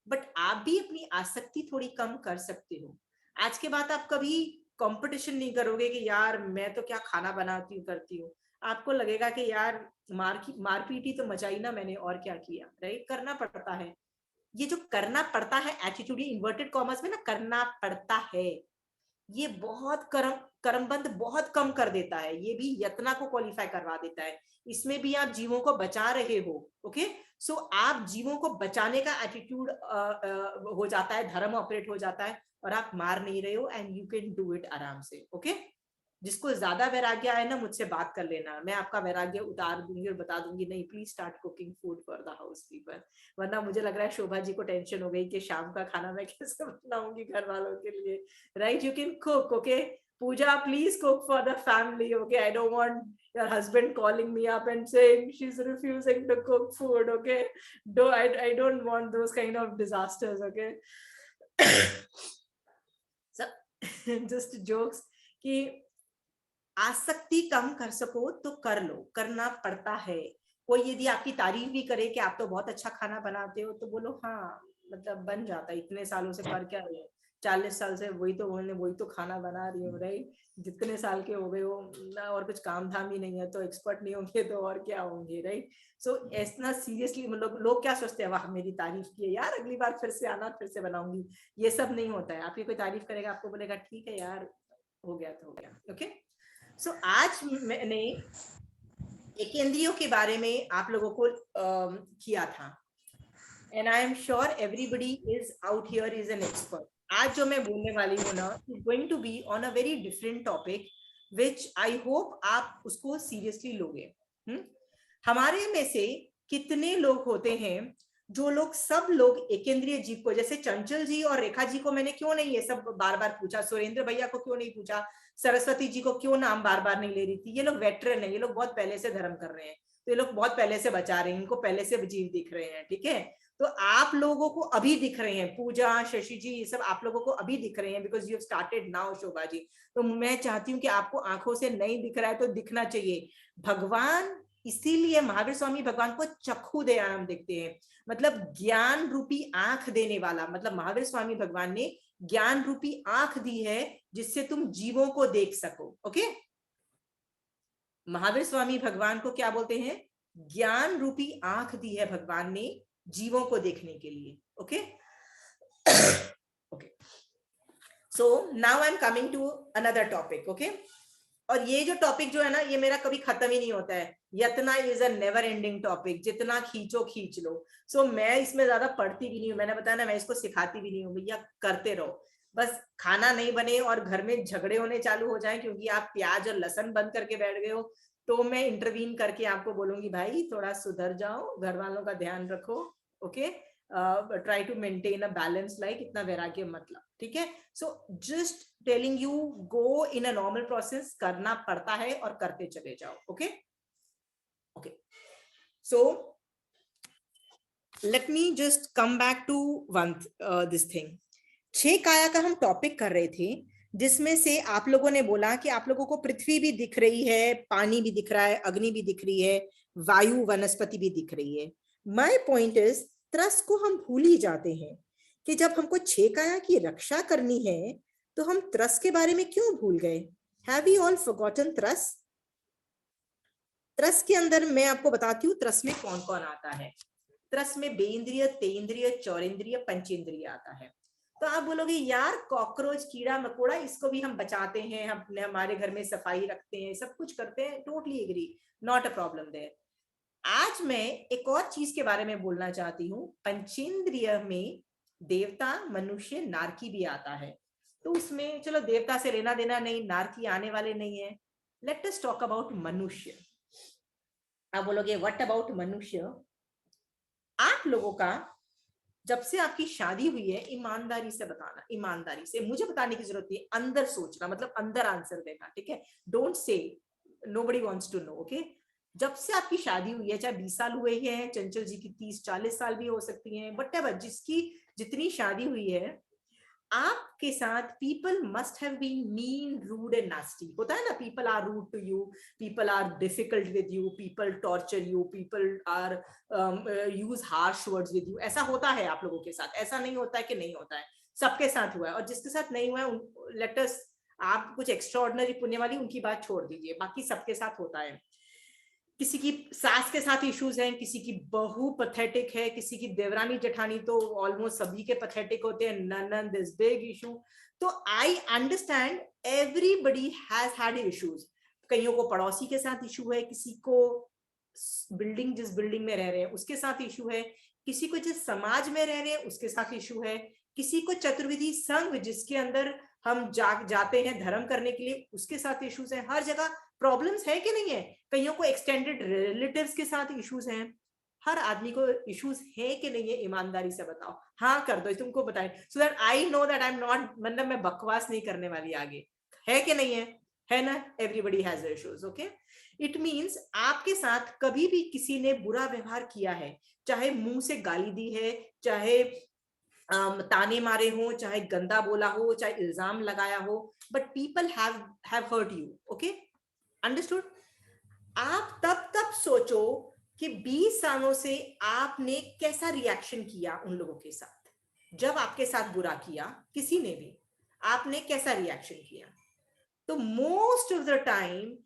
बट आप भी अपनी आसक्ति थोड़ी कम कर सकते हो। आज के बाद आप कभी कंपटीशन नहीं करोगे कि यार मैं तो क्या खाना बनाती हूँ करती हूँ। आपको लगेगा कि यार मारपीट ही तो मचाई ना मैंने, और क्या किया, राइट? करना पड़ता है। ये जो करना पड़ता है एटीट्यूड, इन्वर्टेड कॉमर्स में ना, करना पड़ता है, ये बहुत कर्मबंध बहुत कम कर देता है। ये भी यत्ना को क्वालिफाई करवा देता है। इसमें भी आप जीवों को बचा रहे हो। ओके, सो आप जीवों को बचाने का एटीट्यूड हो जाता है, धर्म ऑपरेट हो जाता है, और आप मार नहीं रहे हो, and you can do it आराम से। ओके, जिसको ज्यादा वैराग्य आए ना, मुझसे बात कर लेना, मैं आपका वैराग्य उतार दूंगी और बता दूंगी नहीं please start cooking food for the house keeper. वरना मुझे लग रहा है शोभा जी को टेंशन हो गई कि शाम का खाना मैं कैसे बनाऊंगी घर वालों के लिए, right? You can cook, okay? Pooja, please cook for the family, okay? I don't want your husband calling me up and saying she's refusing to cook food, okay? I don't want those kind of disasters, okay? So, just jokes कि आसक्ति कम कर सको तो कर लो, करना पड़ता है। कोई यदि आपकी तारीफ भी करे कि आप तो बहुत अच्छा खाना बनाते हो, तो बोलो हाँ, मतलब बन जाता है, इतने सालों से कर क्या रहे हो, 40 साल से वही तो खाना बना रही हो, राइट? जितने साल के हो गए हो ना, और कुछ काम धाम ही नहीं है तो एक्सपर्ट नहीं होंगे तो और क्या होंगे, राइट? सो ऐसा सीरियसली मतलब लोग क्या सोचते हैं, वाह मेरी तारीफ की है यार, अगली बार फिर से आना, फिर से बनाऊंगी। ये सब नहीं होता है। आपकी कोई तारीफ करेगा, आपको बोलेगा ठीक है यार, हो गया तो हो गया। ओके, सो आज मैंने एकेंद्रियों के बारे में आप लोगों को किया था, and I am sure everybody is out here is an expert. आज जो मैं बोलने वाली हूँ ना, is going to be on a very different topic, which I hope आप उसको सीरियसली लोगे। हमारे में से कितने लोग होते हैं, जो लोग, सब लोग एकेंद्रीय जीव को, जैसे चंचल जी और रेखा जी को मैंने क्यों नहीं ये सब बार बार पूछा, सुरेंद्र भैया को क्यों नहीं पूछा, सरस्वती जी को क्यों नाम बार बार नहीं ले रही थी, ये लोग वेटरन है, ये लोग बहुत पहले से धर्म कर रहे हैं, तो ये लोग बहुत पहले से बचा रहे हैं, इनको पहले से जीव दिख रहे हैं, ठीक है? तो आप लोगों को अभी दिख रहे हैं, पूजा, शशि जी, ये सब आप लोगों को अभी दिख रहे हैं, because you have started now, Shobha ji. तो मैं चाहती हूँ कि आपको आंखों से नहीं दिख रहा है तो दिखना चाहिए। भगवान, इसीलिए महावीर स्वामी भगवान को चक्षु दयानम देखते हैं, मतलब ज्ञान रूपी आंख देने वाला। मतलब महावीर स्वामी भगवान ने ज्ञान रूपी आंख दी है जिससे तुम जीवों को देख सको। ओके, महावीर स्वामी भगवान को क्या बोलते हैं? ज्ञान रूपी आंख दी है भगवान ने जीवों को देखने के लिए। Okay, okay, so now I am coming to another topic. Okay, और ये जो टॉपिक जो है ना, ये मेरा कभी खत्म ही नहीं होता है। यतना is a never ending topic, जितना खींचो खींच लो। सो मैं इसमें ज्यादा पढ़ती भी नहीं हूँ, मैंने बताया ना, मैं इसको सिखाती भी नहीं हूँ। भैया करते रहो, बस खाना नहीं बने और घर में झगड़े होने चालू हो जाए क्योंकि आप प्याज और लहसुन बंद करके बैठ गए हो, तो मैं इंटरवीन करके आपको बोलूंगी भाई थोड़ा सुधर जाओ, घर वालों का ध्यान रखो। Okay, try to maintain a balance life, इतना वैराग्य मतलब, ठीक है? So just telling you, go in a normal process, करना पड़ता है और करते चले जाओ। Okay, okay, so let me just come back to one this thing. 6 काया का हम टॉपिक कर रहे थे, जिसमें से आप लोगों ने बोला कि आप लोगों को पृथ्वी भी दिख रही है, पानी भी दिख रहा है, अग्नि भी दिख रही है, वायु वनस्पति भी दिख रही है। माय पॉइंट इज, त्रस को हम भूल ही जाते हैं कि जब हमको 6 काया की रक्षा करनी है तो हम त्रस के बारे में क्यों भूल गए? हैव वी ऑल फॉरगॉटन त्रस? त्रस के अंदर मैं आपको बताती हूँ त्रस में कौन कौन आता है। त्रस में बेइंद्रिय, तेइंद्रिय, चौरेंद्रिय, पंचेंद्रिय आता है। तो आप बोलोगे यार कॉकरोच, कीड़ा मकोड़ा, इसको भी हम बचाते हैं, हम हमारे घर में सफाई रखते हैं, सब कुछ करते हैं, totally agree, not a problem there. आज मैं एक और चीज के बारे में बोलना चाहती हूँ। पंचेंद्रिय में देवता, मनुष्य, नारकी भी आता है। तो उसमें चलो देवता से लेना देना नहीं, नारकी आने वाले नहीं है। लेट अस टॉक अबाउट मनुष्य। आप बोलोगे व्हाट अबाउट मनुष्य? आप लोगों का जब से आपकी शादी हुई है, ईमानदारी से बताना, ईमानदारी से, मुझे बताने की जरूरत नहीं, अंदर सोचना, मतलब अंदर आंसर देना, ठीक है? Don't say nobody wants to know. Okay, जब से आपकी शादी हुई है, चाहे 20 साल हुए हैं, चंचल जी की 30-40 साल भी हो सकती हैं, व्हाटएवर, जिसकी जितनी शादी हुई है, आपके साथ people must have been mean, rude and nasty. होता है ना, people are rude to you, people are difficult with you, people torture you, people are use harsh words with you. ऐसा होता है आप लोगों के साथ, ऐसा नहीं होता है कि नहीं होता है, सबके साथ हुआ है. और जिसके साथ नहीं हुआ है, लेट अस, आप कुछ एक्स्ट्रा ऑर्डिनरी पुण्य वाली, उनकी बात छोड़ दीजिए, बाकी सबके साथ होता है. किसी की सास के साथ इश्यूज हैं, किसी की बहू पैथेटिक है, किसी की देवरानी जेठानी तो ऑलमोस्ट सभी के पैथेटिक होते हैं, ननन दिस बिग इशू. तो I understand everybody has had issues. कईयों को पड़ोसी के साथ इशू है, किसी को बिल्डिंग, जिस बिल्डिंग में रह रहे हैं उसके साथ इशू है, किसी को जिस समाज में रह रहे हैं उसके साथ इशू है, किसी को चतुर्विधि संघ जिसके अंदर हम जाते हैं धर्म करने के लिए, उसके साथ इश्यूज है. हर जगह प्रॉब्लम्स है कि नहीं है. कईयों को एक्सटेंडेड रिलेटिव्स के साथ इश्यूज हैं. हर आदमी को इश्यूज है कि नहीं है, ईमानदारी से बताओ. हाँ कर दो, तुमको बताएं, so that I know that I am not, मतलब मैं बकवास नहीं करने वाली आगे. है कि नहीं है ना. Everybody has issues. Okay, it means आपके साथ कभी भी किसी ने बुरा व्यवहार किया है, चाहे मुंह से गाली दी है, चाहे ताने मारे हो, चाहे गंदा बोला हो, चाहे इल्जाम लगाया हो, but people have hurt you. Okay, understood. आप तब सोचो कि 20 सालों से आपने कैसा रिएक्शन किया उन लोगों के साथ. जब आपके साथ बुरा किया किसी ने भी, आपने कैसा रिएक्शन किया. तो मोस्ट ऑफ द टाइम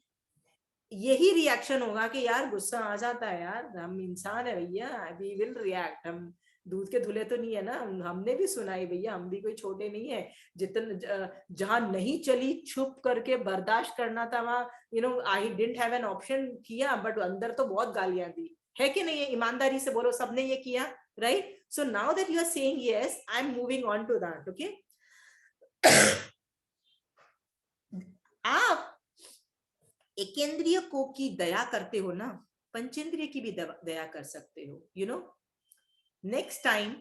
यही रिएक्शन होगा कि यार गुस्सा आ जाता है, यार हम इंसान है भैया, वी विल रिएक्ट. हम दूध के धुले तो नहीं है ना, हमने भी सुना है भैया, हम भी कोई छोटे नहीं है. जितने जहां नहीं चली छुप करके बर्दाश्त करना था, वहां you know I didn't have an option किया, बट अंदर तो बहुत गालियां दी. है कि नहीं है. ईमानदारी से बोलो, सबने ये किया, right. So now that you are saying yes, I am moving on to that. Okay, आप एकेंद्रिय को की दया करते हो ना, पंचेंद्रिय की भी दया कर सकते हो. यू नो, नेक्स्ट टाइम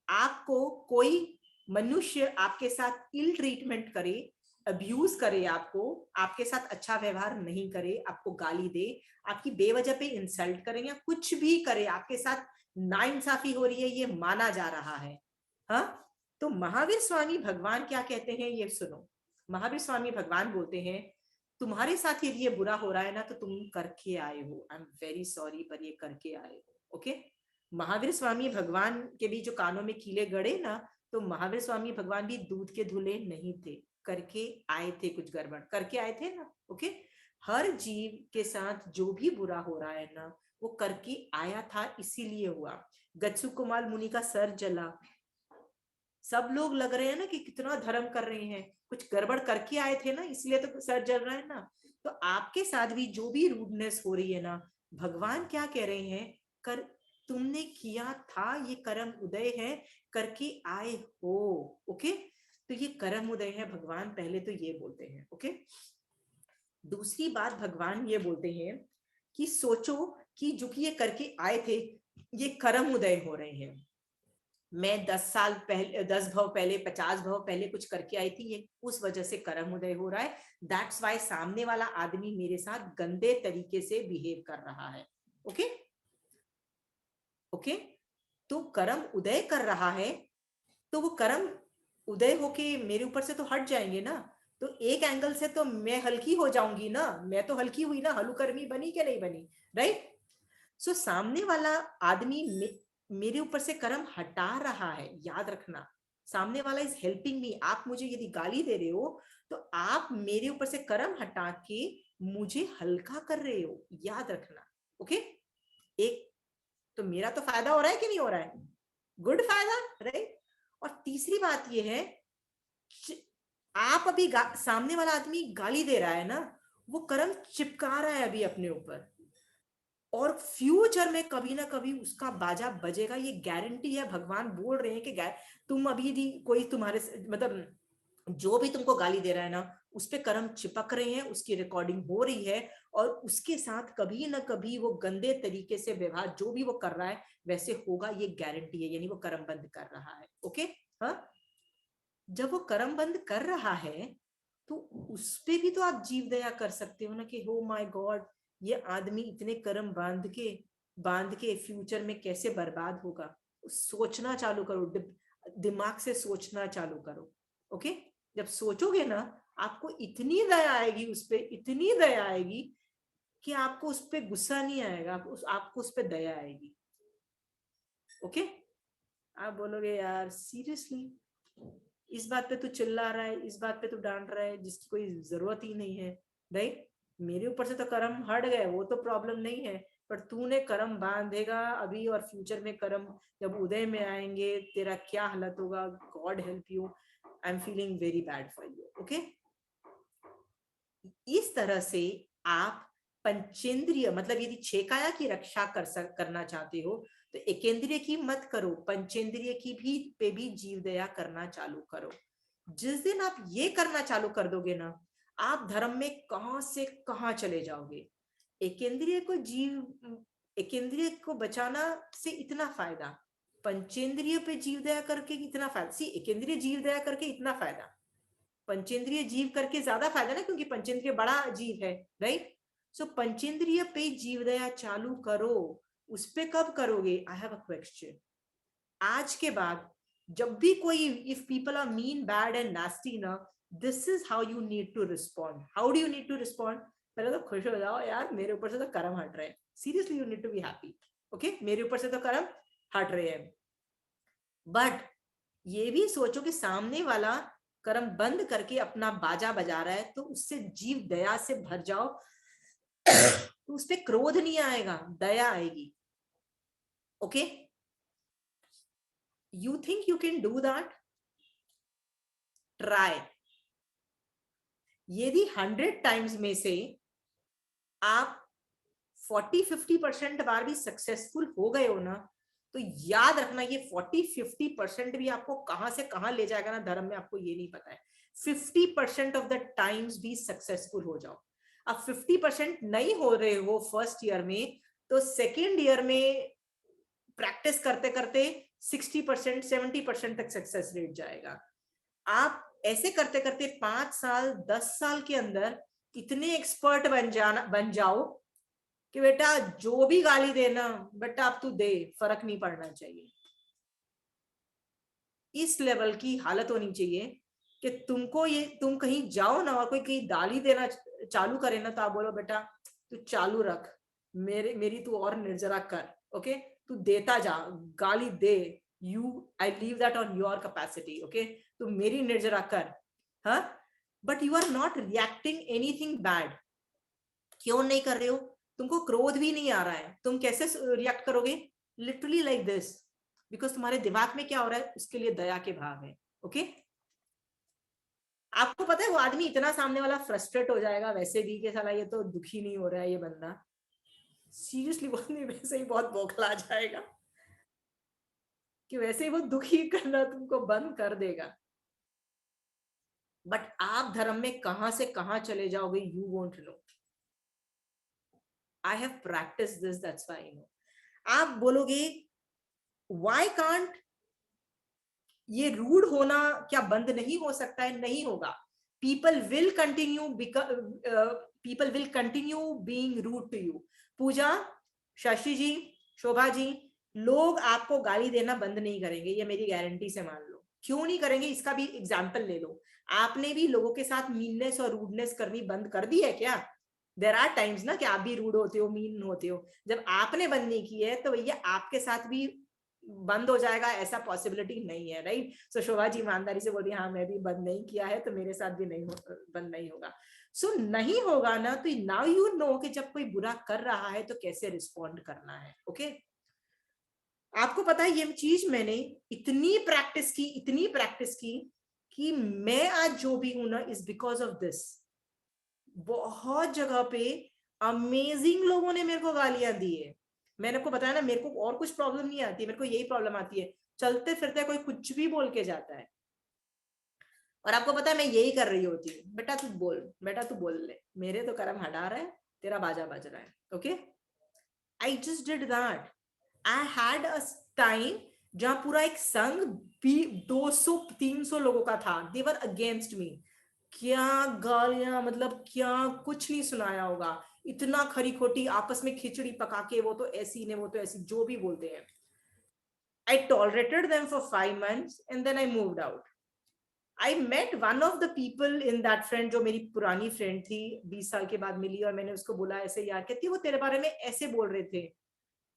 आपको कोई मनुष्य आपके साथ इल ट्रीटमेंट करे, अब्यूज करे, आपको आपके साथ अच्छा व्यवहार नहीं करे, आपको गाली दे, आपकी बेवजह पे इंसल्ट करे या कुछ भी करे, आपके साथ नाइंसाफी हो रही है, ये माना जा रहा है. हाँ, तो महावीर स्वामी भगवान क्या कहते हैं ये सुनो. महावीर स्वामी भगवान बोलते हैं, तुम्हारे साथ यदि ये बुरा हो रहा है ना, तो तुम करके आए हो, आई एम वेरी सॉरी, पर ये करके आए हो. ओके, महावीर स्वामी भगवान के भी जो कानों में कीले गड़े ना, तो महावीर स्वामी भगवान भी दूध के धुले नहीं थे, करके आए थे, कुछ गड़बड़ करके आए थे ना. ओके, हर जीव के साथ जो भी बुरा हो रहा है ना, वो करके आया था, इसीलिए हुआ. गच्छुकुमाल मुनि का सर जला. सब लोग लग रहे हैं ना कि कितना धर्म कर रहे हैं, कुछ गड़बड़ करके आए थे ना, इसलिए तो सर जल रहा है ना. तो आपके साथ भी जो भी रूडनेस हो रही है ना, भगवान क्या कह रहे हैं, कर तुमने किया था, ये कर्म उदय है, करके आए हो. ओके, तो ये कर्म उदय है, भगवान पहले तो ये बोलते हैं. ओके, दूसरी बात भगवान ये बोलते हैं कि सोचो कि जो कि ये करके आए थे, ये कर्म उदय हो रहे हैं. मैं 10 साल पहले, 10 भव पहले, 50 भव पहले कुछ करके आई थी, ये उस वजह से कर्म उदय हो रहा है. दैट्स वाई सामने वाला आदमी मेरे साथ गंदे तरीके से बिहेव कर रहा है. ओके, ओके, तो कर्म उदय कर रहा है, तो वो कर्म उदय होके मेरे ऊपर से तो हट जाएंगे ना. तो एक एंगल से तो मैं हल्की हो जाऊंगी ना, मैं तो हल्की हुई ना, हलुकर्मी बनी कि नहीं बनी, राइट. सो सामने वाला आदमी मेरे ऊपर से कर्म हटा रहा है, याद रखना. सामने वाला इज हेल्पिंग मी. आप मुझे यदि गाली दे रहे हो, तो आप मेरे ऊपर से कर्म हटा के मुझे हल्का कर रहे हो, याद रखना. ओके, एक तो मेरा तो फायदा हो रहा है कि नहीं हो रहा है, गुड फायदा, राइट. और तीसरी बात ये है, आप अभी सामने वाला आदमी गाली दे रहा है ना, वो कर्म चिपका रहा है अभी अपने ऊपर, और फ्यूचर में कभी ना कभी उसका बाजा बजेगा, ये गारंटी है. भगवान बोल रहे हैं कि तुम अभी यदि कोई तुम्हारे मतलब जो भी तुमको गाली दे रहा है ना, उस पे कर्म चिपक रहे हैं, उसकी रिकॉर्डिंग हो रही है, और उसके साथ कभी ना कभी वो गंदे तरीके से व्यवहार जो भी वो कर रहा है वैसे होगा, ये गारंटी है. यानी वो कर्म बंद कर रहा है. ओके, हाँ, जब वो कर्म बंद कर रहा है तो उस पे भी तो आप जीव दया कर सकते हो ना, कि हो माय गॉड, ये आदमी इतने कर्म बांध के फ्यूचर में कैसे बर्बाद होगा। सोचना चालू करो, दिमाग से सोचना चालू करो। ओके, जब सोचोगे ना आपको इतनी दया आएगी उस पे, इतनी दया आएगी कि आपको उस पे गुस्सा नहीं आएगा, आपको उस पे दया आएगी। ओके, आप बोलोगे यार सीरियसली इस बात पे तू चिल्ला रहा है, इस बात पे तू डांट रहा है जिसकी कोई जरूरत ही नहीं है, राइट। मेरे ऊपर से तो कर्म हट गए, वो तो प्रॉब्लम नहीं है, पर तूने कर्म बांधेगा अभी और फ्यूचर में कर्म जब उदय में आएंगे तेरा क्या हालत होगा। God help you, I am feeling very bad for you. Okay, इस तरह से आप पंचेंद्रिय मतलब यदि छह काया की रक्षा करना चाहते हो तो एकेंद्रिय की मत करो, पंचेंद्रिय की पे भी जीव दया करना चालू करो। जिस दिन आप ये करना चालू कर दोगे ना, आप धर्म में कहां से कहां चले जाओगे। एकेंद्रिय को बचाना से इतना फायदा, पंचेंद्रिय पे जीव दया करके इतना फायदा। सी, एकेंद्रिय जीव दया करके इतना फायदा, पंचेंद्रिय जीव करके ज्यादा फायदा ना, क्योंकि पंचेंद्रिय बड़ा जीव है, राइट। सो पंचेंद्रिय पे जीव दया चालू करो। उस पे कब करोगे? I have a question. आज के बाद जब भी कोई, if people are mean, bad and nasty ना, this is how you need to respond. How do you need to respond? पहले तो खुश हो जाओ, यार मेरे ऊपर से तो कर्म हट रहे हैं। Seriously you need to be happy. Okay, मेरे ऊपर से तो कर्म हट रहे हैं। बट ये भी सोचो कि सामने वाला कर्म बंद करके अपना बाजा बजा रहा है, तो उससे जीव दया से भर जाओ तो उस पर क्रोध नहीं आएगा, दया आएगी। Okay, you think you can do that? Try. यदि 100 टाइम्स में से आप 40-50% बार भी सक्सेसफुल हो गए हो ना, तो याद रखना ये 40-50% भी आपको कहां से कहां ले जाएगा ना धर्म में, आपको ये नहीं पता है। 50% ऑफ द टाइम्स भी सक्सेसफुल हो जाओ। अब 50% नहीं हो रहे हो फर्स्ट ईयर में, तो सेकेंड ईयर में प्रैक्टिस करते करते 60%, 70% तक सक्सेस रेट जाएगा। आप ऐसे करते करते 5 साल 10 साल के अंदर इतने एक्सपर्ट बन जाओ कि बेटा जो भी गाली देना बेटा अब तू दे, फर्क नहीं पड़ना चाहिए। इस लेवल की हालत होनी चाहिए कि तुमको ये, तुम कहीं जाओ ना और कोई कहीं गाली देना चालू करे ना, तो आप बोलो बेटा तू चालू रख, मेरी तू और निर्जरा कर। ओके, तू देता जा, गाली दे, I leave that on your capacity. Okay, तू मेरी निर्जरा कर। हाँ, but you are not reacting anything bad. क्यों नहीं कर रहे हो? तुमको क्रोध भी नहीं आ रहा है, तुम कैसे रिएक्ट करोगे? लिटरली लाइक दिस, बिकॉज तुम्हारे दिमाग में क्या हो रहा है, उसके लिए दया के भाव है। ओके, आपको पता है वो आदमी इतना सामने वाला फ्रस्ट्रेट हो जाएगा वैसे भी कि साला ये तो दुखी नहीं हो रहा है ये बंदा, सीरियसली बहुत नहीं, वैसे ही बहुत बौखला जाएगा कि वैसे ही वो दुखी करना तुमको बंद कर देगा। बट आप धर्म में कहां से कहां चले जाओगे, you won't know. I have practice this, that's why I know. आप बोलोगे व्हाई कांट ये रूड होना क्या बंद नहीं हो सकता है? नहीं होगा। People will continue being rude to you. Pooja, Shashi ji, Shobha ji, लोग आपको गाली देना बंद नहीं करेंगे, ये मेरी गारंटी से मान लो। क्यों नहीं करेंगे इसका भी एग्जाम्पल ले लो। आपने भी लोगों के साथ मीननेस और रूडनेस करनी बंद कर दी है क्या? देयर आर टाइम्स ना कि आप भी रूड होते हो, मीन होते हो। जब आपने बंद नहीं की है तो भैया आपके साथ भी बंद हो जाएगा, ऐसा पॉसिबिलिटी नहीं है, राइट। सो शोभा जी ईमानदारी से बोलिए हाँ मैं भी बंद नहीं किया है तो मेरे साथ भी बंद नहीं होगा। सो नहीं होगा ना, तो नाउ यू नो कि जब कोई बुरा कर रहा है तो कैसे रिस्पॉन्ड करना है। ओके, आपको पता है ये चीज मैंने इतनी प्रैक्टिस की कि मैं आज जो भी हूं ना इज बिकॉज ऑफ दिस। बहुत जगह पे अमेजिंग लोगों ने मेरे को गालियां दी है। मैंने आपको बताया ना, मेरे को और कुछ प्रॉब्लम नहीं आती, मेरे को यही प्रॉब्लम आती है, चलते फिरते कोई कुछ भी बोल के जाता है और आपको पता है मैं यही कर रही होती हूँ, बेटा तू बोल ले, मेरे तो कर्म हटा रहा है, तेरा बाजा बज रहा है। Okay, I just did that. I had a time जहां पूरा एक संघ 200-300 लोगों का था, दे वर अगेंस्ट मी। क्या गालियां, मतलब क्या कुछ नहीं सुनाया होगा। इतना खरी खोटी आपस में खिचड़ी पका के, वो तो ऐसी ने, वो तो ऐसी, जो भी बोलते हैं. I tolerated them for 5 months and then I moved out. I met one of the people in that friend, जो मेरी पुरानी फ्रेंड थी, 20 साल के बाद मिली, और मैंने उसको बोला ऐसे, यार कहती वो तेरे बारे में ऐसे बोल रहे थे,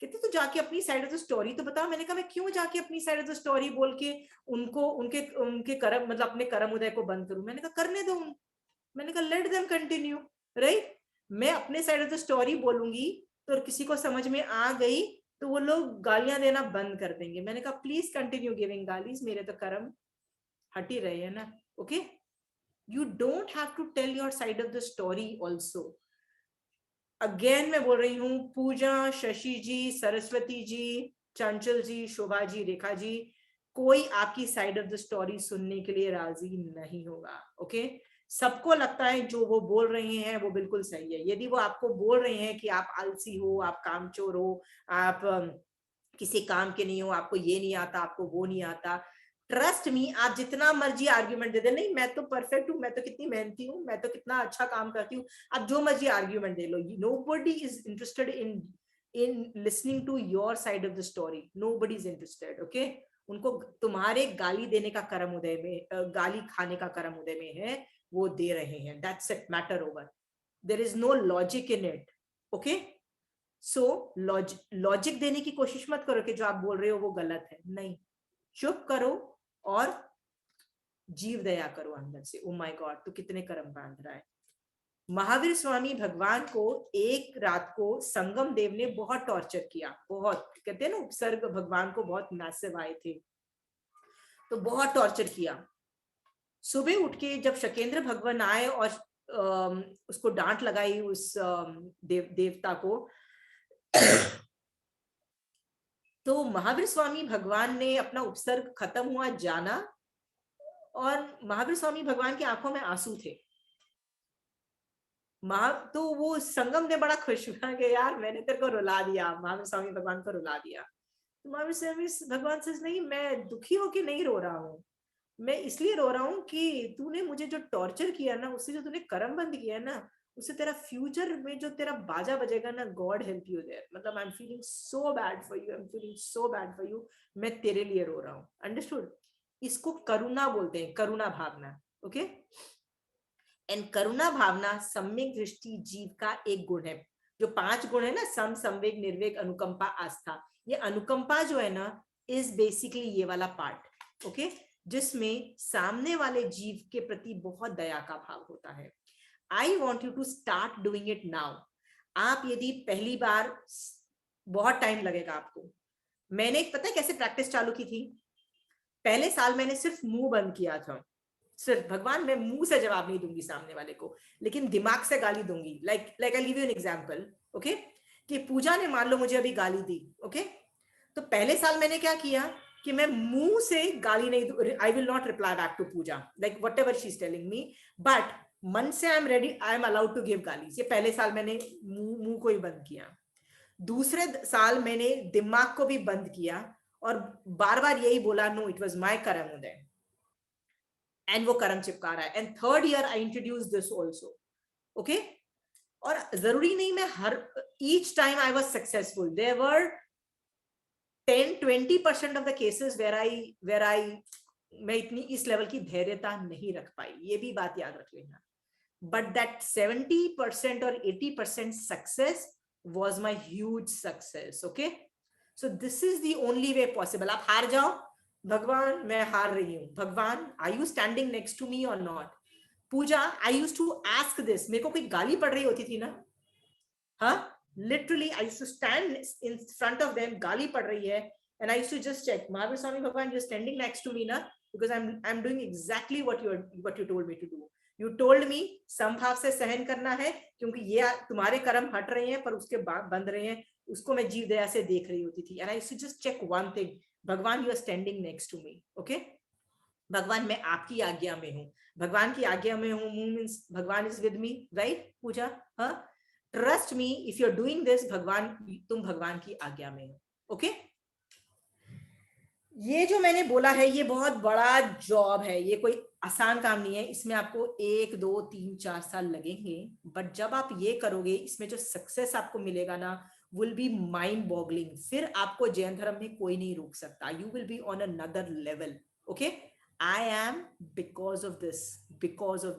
कहती तू जाके अपनी साइड ऑफ द स्टोरी तो बता. मैंने कहा मैं क्यों जाके अपनी साइड ऑफ द स्टोरी बोल के उनको उनके कर्म, मतलब अपने कर्म उदय को बंद करूं. मैंने कहा करने दो. मैंने कहा लेट देम कंटिन्यू, राइट. मैं अपने साइड ऑफ द स्टोरी बोलूंगी तो किसी को समझ में आ गई तो वो लोग गालियां देना बंद कर देंगे. मैंने कहा प्लीज कंटिन्यू गिविंग गालीज, मेरे तो कर्म हट ही रहे हैं ना. Okay, you don't have to tell your side of the story also. Again मैं बोल रही हूँ, पूजा, शशि जी, सरस्वती जी, चंचल जी, शोभा जी, रेखा जी, कोई आपकी साइड ऑफ द स्टोरी सुनने के लिए राजी नहीं होगा. ओके, सबको लगता है जो वो बोल रहे हैं वो बिल्कुल सही है. यदि वो आपको बोल रहे हैं कि आप आलसी हो, आप कामचोर हो, आप किसी काम के नहीं हो, आपको ये नहीं आता, आपको वो नहीं आता, ट्रस्ट मी, आप जितना मर्जी आर्ग्यूमेंट दे दे, नहीं मैं तो परफेक्ट हूँ, मैं तो कितनी मेहनती हूँ, मैं तो कितना अच्छा काम करती हूँ, आप जो मर्जी आर्ग्यूमेंट दे लो, nobody is interested in listening to your side of the story. Nobody is interested. Okay, उनको तुम्हारे गाली देने का कर्म उदय में, गाली खाने का कर्म उदय में है, वो दे रहे हैं. That's it, matter over. There is no logic in it. Okay, so logic देने की कोशिश मत करो कि जो आप बोल रहे हो वो गलत है. नहीं, चुप करो और जीव दया करो अंदर से. ओ माय गॉड, तू कितने कर्म बांध रहा है. महावीर स्वामी भगवान को एक रात को संगम देव ने बहुत टॉर्चर किया. बहुत, कहते हैं ना उपसर्ग भगवान को बहुत मैसिव आए थे, तो बहुत टॉर्चर किया. सुबह उठ के जब शकेंद्र भगवान आए और उसको डांट लगाई उस देवता को, तो महावीर स्वामी भगवान ने अपना उपसर्ग खत्म हुआ जाना, और महावीर स्वामी भगवान की आंखों में आंसू थे. तो वो संगम ने बड़ा खुश हुआ कि यार मैंने तेरे को रुला दिया, महावीर स्वामी भगवान को रुला दिया. तो महावीर स्वामी भगवान से नहीं, मैं दुखी होके नहीं रो रहा हूँ, मैं इसलिए रो रहा हूँ कि तूने मुझे जो टॉर्चर किया ना, उससे जो तूने कर्म बंद किया ना, उससे तेरा फ्यूचर में जो तेरा बाजा बजेगा ना, गॉड हेल्प यू देयर. मतलब I am feeling so bad for you, I am feeling so bad for you. मैं तेरे लिए रो रहा हूँ. अंडरस्टूड? इसको करुणा बोलते हैं, करुणा भावना. ओके, एंड करुणा भावना सम्यक दृष्टि जीव का एक गुण है. जो 5 गुण है ना, सम, संवेग, निर्वेग, अनुकंपा, आस्था. ये अनुकंपा जो है ना, इज बेसिकली ये वाला पार्ट. ओके, जिसमें सामने वाले जीव के प्रति बहुत दया का भाव होता है. I want you to start doing it now. आप यदि पहली बार, बहुत टाइम लगेगा आपको. मैंने पता है कैसे प्रैक्टिस चालू की थी? पहले साल मैंने सिर्फ मुंह बंद किया था. सिर्फ भगवान, मैं मुंह से जवाब नहीं दूंगी सामने वाले को, लेकिन दिमाग से गाली दूंगी. Like I give you an example. Okay, कि पूजा ने मान लो मुझे अभी गाली दी. ओके, तो पहले साल मैंने क्या किया कि मैं मुंह से गाली नहीं, I will not reply back to Pooja, like whatever she is telling me, but मन से I am ready, I am allowed to give गाली. ये पहले साल मैंने मुंह को ही बंद किया. दूसरे साल मैंने दिमाग को भी बंद किया और बार बार यही बोला, नो इट वॉज माई कर्म उदय, एंड वो कर्म चिपका रहा है. And third year I introduce this also. Okay, और जरूरी नहीं मैं हर each time I was successful. There were 10-20% of the cases where I मैं इतनी इस लेवल की धैर्यता नहीं रख पाई. ये भी बात याद रख लेना. बट दैट 70% और 80% success was my huge success. Okay, so this is the only way possible. आप हार जाओ, भगवान मैं हार रही हूँ, भगवान are you standing next to me or not? Puja, I used to ask this. मेरे को कोई गाली पड़ रही होती थी ना, हाँ, literally I used to stand in front of them, गाली पड़ रही है, and I used to just check, Mahavir Swami भगवान, you're standing next to me ना, because I'm doing exactly what you told me to do. You told me समभाव से सहन करना है, क्योंकि ये तुम्हारे कर्म हट रहे हैं पर उसके बाद बंध रहे हैं, उसको मैं जीव दया से देख रही होती थी. And I used to just check one thing, भगवान you are standing next to me. Okay, भगवान मैं आपकी आज्ञा में हूँ, भगवान की आज्ञा में हूँ means भगवान is with me, right? पूजा, हाँ, trust me if you're doing this, भगवान, तुम भगवान की आज्ञा में हो. Okay, ये जो मैंने बोला है ये बहुत बड़ा जॉब है, ये कोई आसान काम नहीं है, इसमें आपको 1 2 3 4 साल लगेंगे, बट जब आप ये करोगे इसमें जो सक्सेस आपको मिलेगा ना विल बी माइंड बॉगलिंग। फिर आपको जैन धर्म में कोई नहीं रोक सकता, you will be on another level. Okay, I am because of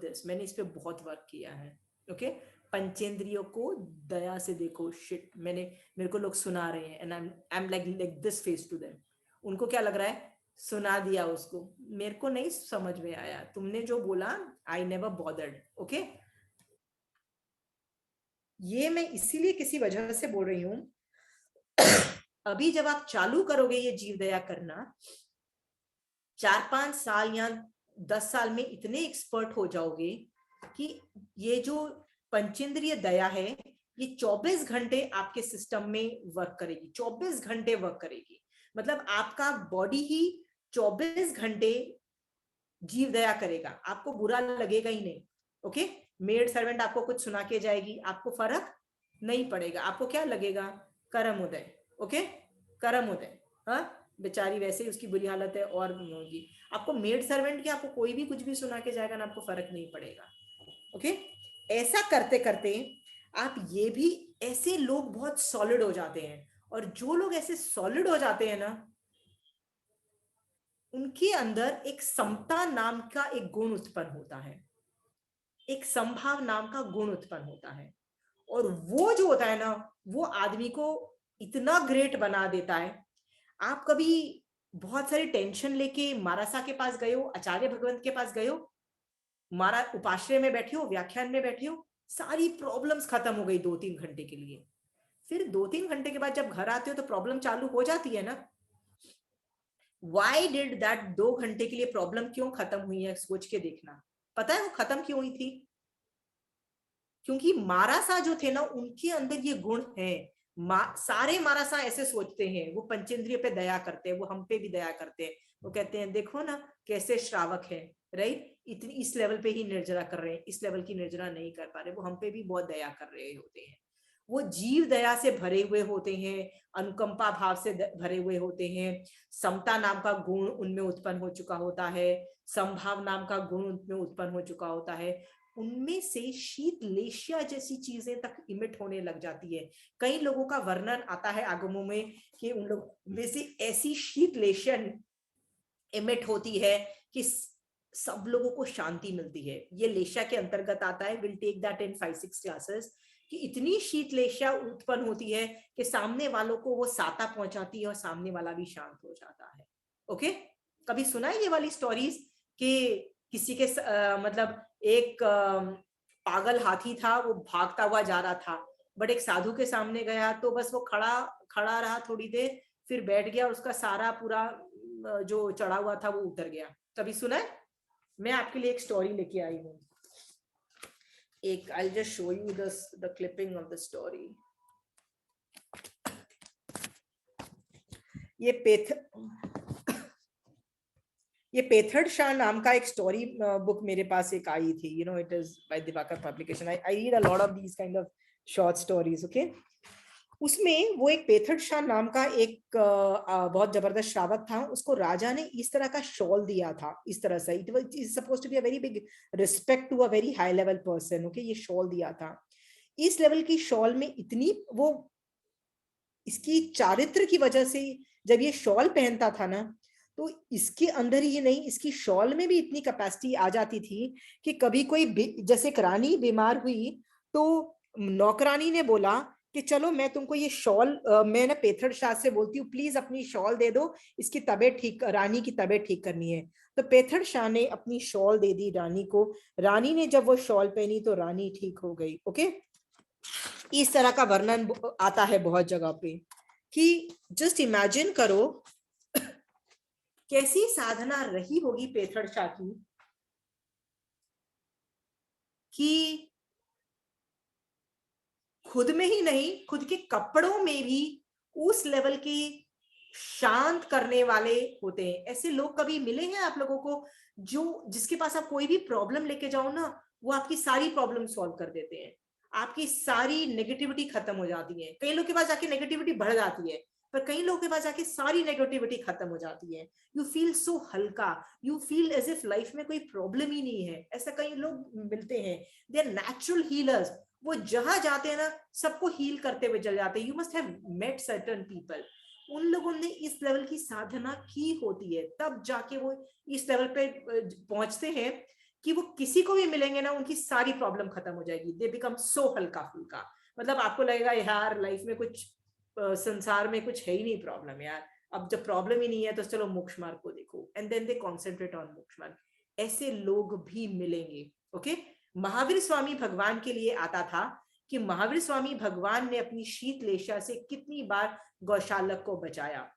this मैंने इस पे बहुत वर्क किया है। ओके, पंचेंद्रियों को दया से देखो। शिट, मेरे को लोग सुना रहे हैं and I am like this face to them. उनको क्या लग रहा है, सुना दिया उसको, मेरे को नहीं समझ में आया तुमने जो बोला, आई नेवर बॉदर्ड। ओके, ये मैं इसीलिए किसी वजह से बोल रही हूं अभी जब आप चालू करोगे ये जीव दया करना, 4-5 साल या 10 साल में इतने एक्सपर्ट हो जाओगे कि ये जो पंचेंद्रिय दया है ये 24 घंटे आपके सिस्टम में वर्क करेगी, 24 घंटे वर्क करेगी। मतलब आपका बॉडी ही 24 घंटे जीव दया करेगा, आपको बुरा लगेगा ही नहीं। ओके, मेड सर्वेंट आपको कुछ सुना के जाएगी, आपको फर्क नहीं पड़ेगा, आपको क्या लगेगा, करम उदय। ओके, करम उदय, हाँ बेचारी वैसे ही उसकी बुरी हालत है और होगी। आपको मेड सर्वेंट की आपको कोई भी कुछ भी सुना के जाएगा ना, आपको फर्क नहीं पड़ेगा। ओके, ऐसा करते करते आप ये भी, ऐसे लोग बहुत सॉलिड हो जाते हैं, और जो लोग ऐसे सॉलिड हो जाते हैं ना उनके अंदर एक समता नाम का एक गुण उत्पन्न होता है, एक संभाव नाम का गुण उत्पन्न होता है, और वो जो होता है ना वो आदमी को इतना ग्रेट बना देता है। आप कभी बहुत सारी टेंशन लेके मारासा के पास गए हो, आचार्य भगवंत के पास गए हो, मारा उपाश्रय में बैठे हो, व्याख्यान में बैठे हो, सारी प्रॉब्लम्स खत्म हो गई 2-3 घंटे के लिए। फिर 2-3 घंटे के बाद जब घर आते हो तो प्रॉब्लम चालू हो जाती है ना। वाई डिड दैट 2 घंटे के लिए प्रॉब्लम क्यों खत्म हुई है, सोच के देखना। पता है वो खत्म क्यों हुई थी? क्योंकि मारासा जो थे ना उनके अंदर ये गुण है। सारे मारासा ऐसे सोचते हैं, वो पंचेंद्रिय पे दया करते हैं, वो हम पे भी दया करते हैं। वो कहते हैं देखो ना कैसे श्रावक है, राइट, इतनी इस लेवल पे ही निर्जरा कर रहे हैं, इस लेवल की निर्जरा नहीं कर पा रहे, वो हम पे भी बहुत दया कर रहे होते हैं। वो जीव दया से भरे हुए होते हैं, अनुकंपा भाव से भरे हुए होते हैं, समता नाम का गुण उनमें उत्पन्न हो चुका होता है, संभाव नाम का गुण उनमें उत्पन्न हो चुका होता है। उनमें से शीतलेशिया जैसी चीजें तक इमिट होने लग जाती है। कई लोगों का वर्णन आता है आगमों में कि उन लोगों में से ऐसी शीतलेशिया इमिट होती है कि सब लोगों को शांति मिलती है। ये लेशिया के अंतर्गत आता है, will take that in 5-6 classes, कि इतनी शीतलेशिया उत्पन्न होती है कि सामने वालों को वो साता पहुंचाती है और सामने वाला भी शांत हो जाता है। ओके, कभी सुना है ये वाली स्टोरीज कि किसी के मतलब एक पागल हाथी था, वो भागता हुआ जा रहा था, बट एक साधु के सामने गया तो बस वो खड़ा रहा थोड़ी देर, फिर बैठ गया और उसका सारा पूरा जो चढ़ा हुआ था वो उतर गया। कभी सुना है? मैं आपके लिए एक स्टोरी लेके आई हूँ, एक I'll just show you the clipping of the story. ये पेथड़ शाह नाम का एक स्टोरी बुक मेरे पास एक आई थी, you know, it is by Diwakar publication. I read a lot of these kind of short stories. Okay, उसमें वो एक पेथड़ शाह नाम का एक बहुत जबरदस्त श्रावक था। उसको राजा ने इस तरह का शॉल दिया था, इस तरह से, it was supposed to be a very big respect to a very high level person. Okay, ये शॉल दिया था। इस लेवल की शॉल में इतनी वो इसकी चारित्र की वजह से जब ये शॉल पहनता था ना तो इसके अंदर ही नहीं, इसकी शॉल में भी इतनी कैपेसिटी आ जाती थी कि कभी कोई जैसे एक रानी बीमार हुई तो नौकरानी ने बोला कि चलो मैं तुमको ये शॉल, मैं ना पेथड़ शाह से बोलती हूँ प्लीज अपनी शॉल दे दो, इसकी तबीयत ठीक, रानी की तबीयत ठीक करनी है। तो पेथड़ शाह ने अपनी शॉल दे दी रानी को। रानी ने जब वो शॉल पहनी तो रानी ठीक हो गई। ओके, इस तरह का वर्णन आता है बहुत जगह पे कि जस्ट इमेजिन करो कैसी साधना रही होगी पेथड़ शाह की कि खुद में ही नहीं, खुद के कपड़ों में भी उस लेवल की शांत करने वाले होते हैं। ऐसे लोग कभी मिले हैं आप लोगों को जिसके पास आप कोई भी प्रॉब्लम लेके जाओ ना, वो आपकी सारी प्रॉब्लम सॉल्व कर देते हैं, आपकी सारी नेगेटिविटी खत्म हो जाती है। कई लोग के पास जाके नेगेटिविटी बढ़ जाती है, पर कई लोगों के पास जाके सारी नेगेटिविटी खत्म हो जाती है। यू फील सो हल्का, you feel as if life में कोई प्रॉब्लम ही नहीं है। ऐसा कई लोग मिलते हैं, दे आर नेचुरल हीलर्स। वो जहां जाते हैं ना सबको हील करते हुए चले जाते हैं। You must have met certain people, उन लोगों ने इस लेवल की साधना की होती है, तब जाके वो इस लेवल पे पहुंचते हैं कि वो किसी को भी मिलेंगे ना उनकी सारी प्रॉब्लम खत्म हो जाएगी। दे बिकम सो हल्का फुल्का, मतलब आपको लगेगा यार लाइफ में कुछ संसार में कुछ है ही नहीं प्रॉब्लम यार, अब जब प्रॉब्लम ही नहीं है तो चलो मोक्ष मार्ग को देखो, and then they concentrate on मोक्ष मार्ग। ऐसे लोग भी मिलेंगे। ओके, महावीर स्वामी भगवान के लिए आता था कि महावीर स्वामी भगवान ने अपनी शीतलेशा से कितनी बार गौशालक को बचाया।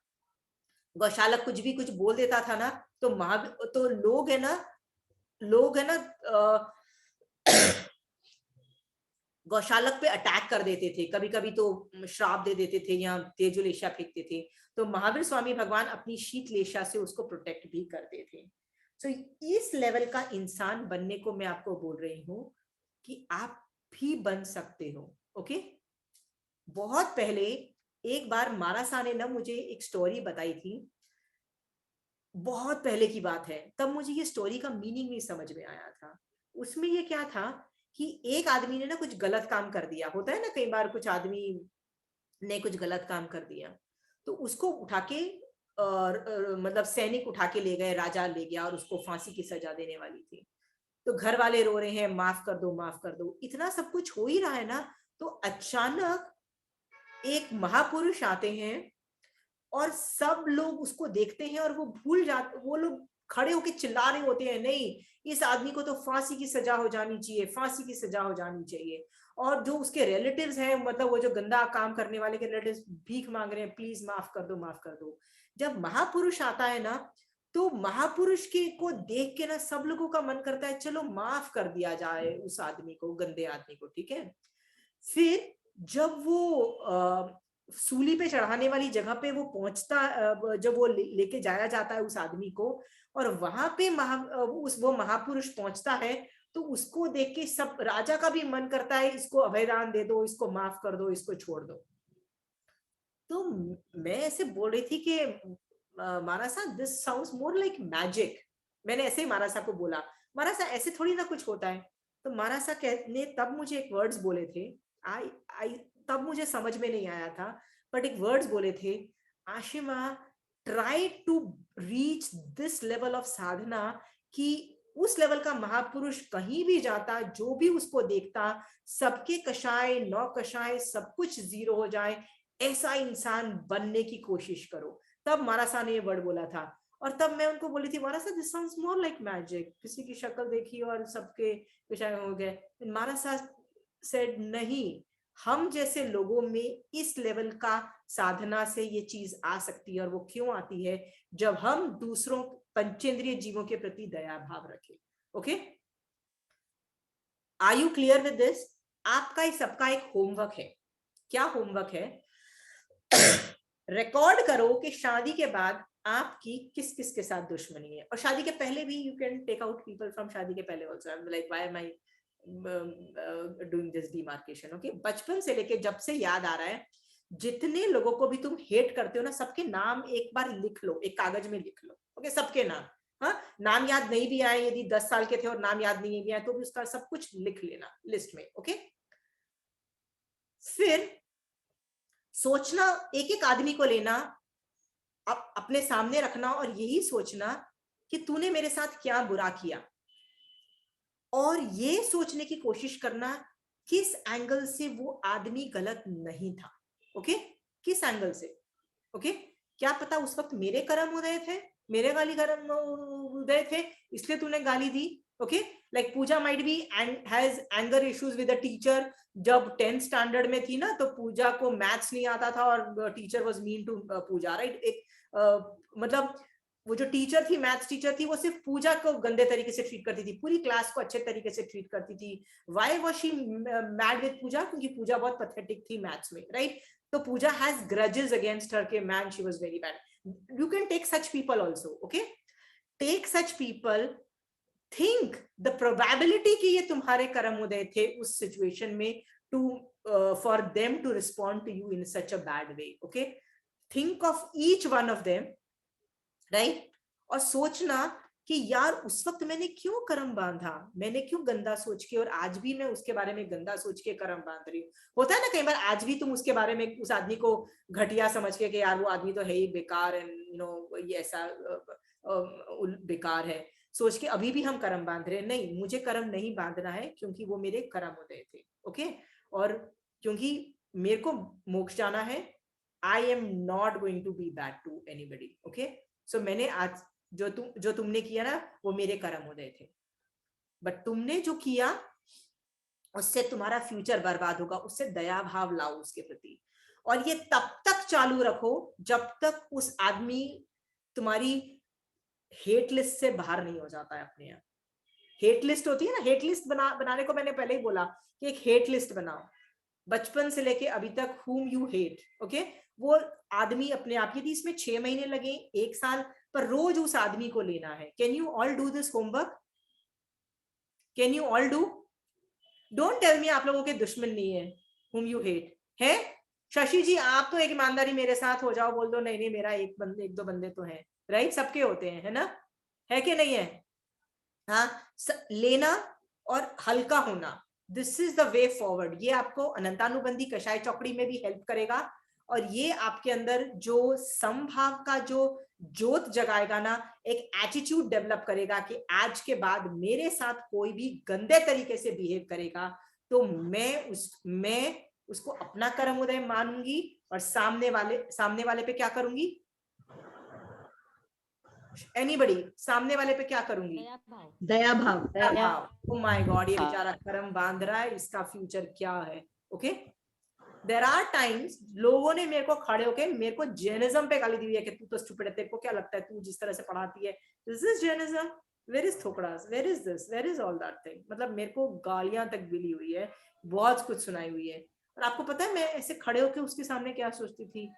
गौशालक कुछ भी कुछ बोल देता था ना तो महावीर तो लोग है ना गौशालक पे अटैक कर देते थे, कभी कभी तो श्राप दे देते थे या तेजुलेशा फेंकते थे। तो महावीर स्वामी भगवान अपनी शीतलेशा से उसको प्रोटेक्ट भी करते थे। तो इस लेवल का इंसान बनने को मैं आपको बोल रही हूं कि आप भी बन सकते हो। ओके, बहुत पहले एक बार मारासा ने ना मुझे एक स्टोरी बताई थी, बहुत पहले की बात है, तब मुझे ये स्टोरी का मीनिंग नहीं समझ में आया था। उसमें ये क्या था कि एक आदमी ने ना कुछ गलत काम कर दिया, होता है ना कई बार कुछ आदमी ने कुछ गलत काम कर दिया, तो उसको उठा के मतलब सैनिक उठा के ले गए, राजा ले गया और उसको फांसी की सजा देने वाली थी। तो घर वाले रो रहे हैं, माफ कर दो माफ कर दो, इतना सब कुछ हो ही रहा है ना, तो अचानक एक महापुरुष आते हैं और सब लोग उसको देखते हैं और वो भूल जाते, वो लोग खड़े होकर चिल्ला रहे होते हैं, नहीं इस आदमी को तो फांसी की सजा हो जानी चाहिए, फांसी की सजा हो जानी चाहिए। और जो उसके रिलेटिव्स हैं, मतलब वो जो गंदा काम करने वाले के रिलेटिव्स भीख मांग रहे हैं, प्लीज माफ कर दो माफ कर दो। जब महापुरुष आता है ना तो महापुरुष के को देख के ना सब लोगों का मन करता है चलो माफ कर दिया जाए उस आदमी को, गंदे आदमी को, ठीक है। फिर जब वो सूली पे चढ़ाने वाली जगह पे वो पहुंचता, जब वो लेके जाया जाता है उस आदमी को, और वहां पे वो महापुरुष पहुंचता है, तो उसको देख के सब राजा का भी मन करता है इसको अभयदान दे दो, इसको माफ कर दो, इसको छोड़ दो। तो मैं ऐसे बोल रही थी कि मारासा this sounds more like magic. मैंने ऐसे ही मारासा को बोला, मारासा ऐसे थोड़ी ना कुछ होता है। तो मारासा ने तब मुझे एक वर्ड्स बोले थे, तब मुझे समझ में नहीं आया था, बट एक वर्ड्स बोले थे, Ashima try to reach this level of साधना, कि उस लेवल का महापुरुष कहीं भी जाता, जो भी उसको देखता, सबके कषाय नौ कषाय सब कुछ जीरो हो जाए, ऐसा इंसान बनने की कोशिश करो। तब मारासा ने ये वर्ड बोला था, और तब मैं उनको बोली थी मारासा this sounds more like magic, किसी की शक्ल देखी और सबके कषाय हो गए। मारासा सेड नहीं, हम जैसे लोगों में इस लेवल का साधना से ये चीज आ सकती है। और वो क्यों आती है? जब हम दूसरों पंचेंद्रिय जीवों के प्रति दया भाव रखें। Okay, are you clear with this? आपका इस सबका एक होमवर्क है। क्या होमवर्क है? रिकॉर्ड करो कि शादी के बाद आपकी किस किस के साथ दुश्मनी है, और शादी के पहले भी you can take out people from शादी के पहले also. I am like why am I doing this demarcation. Okay, बचपन से लेके जब से याद आ रहा है, जितने लोगों को भी तुम हेट करते हो ना, सबके नाम एक बार लिख लो, एक कागज में लिख लो। ओके, सबके नाम। हाँ, नाम याद नहीं भी आए, यदि 10 साल के थे और नाम याद नहीं भी आए तो भी उसका सब कुछ लिख लेना लिस्ट में। ओके, फिर सोचना, एक एक आदमी को लेना, अपने सामने रखना और यही सोचना कि तूने मेरे साथ क्या बुरा किया, और ये सोचने की कोशिश करना किस एंगल से वो आदमी गलत नहीं था। ओके, किस एंगल से? ओके, क्या पता उस वक्त मेरे कर्म उदय थे, मेरे गाली कर्म उदय थे, इसलिए तूने गाली दी। Okay, like Pooja might be and has anger issues with the teacher. जब 10th स्टैंडर्ड में थी ना, तो पूजा को मैथ्स नहीं आता था और teacher was mean to Pooja, right. एक मतलब वो जो टीचर थी, मैथ्स टीचर थी, वो सिर्फ पूजा को गंदे तरीके से ट्रीट करती थी, पूरी क्लास को अच्छे तरीके से ट्रीट करती थी। Why was she mad with Pooja? क्योंकि पूजा बहुत पैथेटिक थी मैथ्स में, राइट। तो Pooja has grudges against her के मैन she was very bad. You can take such people also. Okay, take such people, think the probability कि ये तुम्हारे कर्म उदय थे उस सिचुएशन में, to for them to respond to you in such a bad way. Okay, think of each one of them, right, और सोचना कि यार उस वक्त मैंने क्यों कर्म बांधा, मैंने क्यों गंदा सोच के, और आज भी मैं उसके बारे में गंदा सोच के कर्म बांध रही हूँ। होता है ना कई बार, आज भी तुम उसके बारे में, उस आदमी को घटिया समझ के कि यार वो आदमी तो है ही बेकार, एंड यू नो ये ऐसा बेकार है, सोच के अभी भी हम कर्म बांध रहे हैं। नहीं, मुझे कर्म नहीं बांधना है, क्योंकि वो मेरे कर्म उदय थे। ओके, और क्योंकि मेरे को मोक्ष जाना है, I am not going to be bad to anybody. Okay, so मैंने आज जो तुमने किया ना, वो मेरे कर्म उदय थे, बट तुमने जो किया उससे तुम्हारा फ्यूचर बर्बाद होगा। उससे दया भाव लाओ उसके प्रति, और ये तब तक चालू रखो जब तक उस आदमी तुम्हारी हेट लिस्ट से बाहर नहीं हो जाता है अपने आप। हेट लिस्ट होती है ना, हेट लिस्ट बनाने को मैंने पहले ही बोला कि एक हेट लिस्ट बनाओ, बचपन से लेके अभी तक, whom you hate, ओके, वो आदमी अपने आप, यदि इसमें 6 महीने लगे, 1 साल, पर रोज उस आदमी को लेना है। Can you all do this homework? Can you all do? Don't tell me आप लोगों के दुश्मन नहीं है whom you hate है। शशि जी आप तो एक ईमानदारी मेरे साथ हो जाओ, बोल दो नहीं नहीं मेरा एक दो बंदे तो हैं, राइट, सबके होते हैं, है ना, है कि नहीं है? हाँ, लेना और हल्का होना, this is the way forward. ये आपको अनंतानुबंधी कषाय चौकड़ी में भी हेल्प करेगा, और ये आपके अंदर जो समभाव का जो जोत जगाएगा ना, एक एटीट्यूड डेवलप करेगा कि आज के बाद मेरे साथ कोई भी गंदे तरीके से बिहेव करेगा तो मैं उसको अपना कर्म उदय मानूंगी, और सामने वाले पे क्या करूंगी? एनीबडी, सामने वाले पे क्या करूंगी? दया भाव। दया भाव। ओह माय गॉड, ये बेचारा कर्म बांध रहा है, इसका फ्यूचर क्या है? ओके, देयर आर टाइम्स लोगों ने मेरे को खड़े होके मेरे को जैनिज्म पे गाली दी हुई है कि तू तो स्टूपिड है, तेरे को क्या लगता है तू जिस तरह से पढ़ाती है, this is Jainism, where is थोकड़ास, where is this, where is all that thing. मतलब मेरे को गालियां तक मिली हुई है, बहुत कुछ सुनाई हुई है। और आपको पता है मैं ऐसे खड़े होके उसके सामने क्या सोचती थी?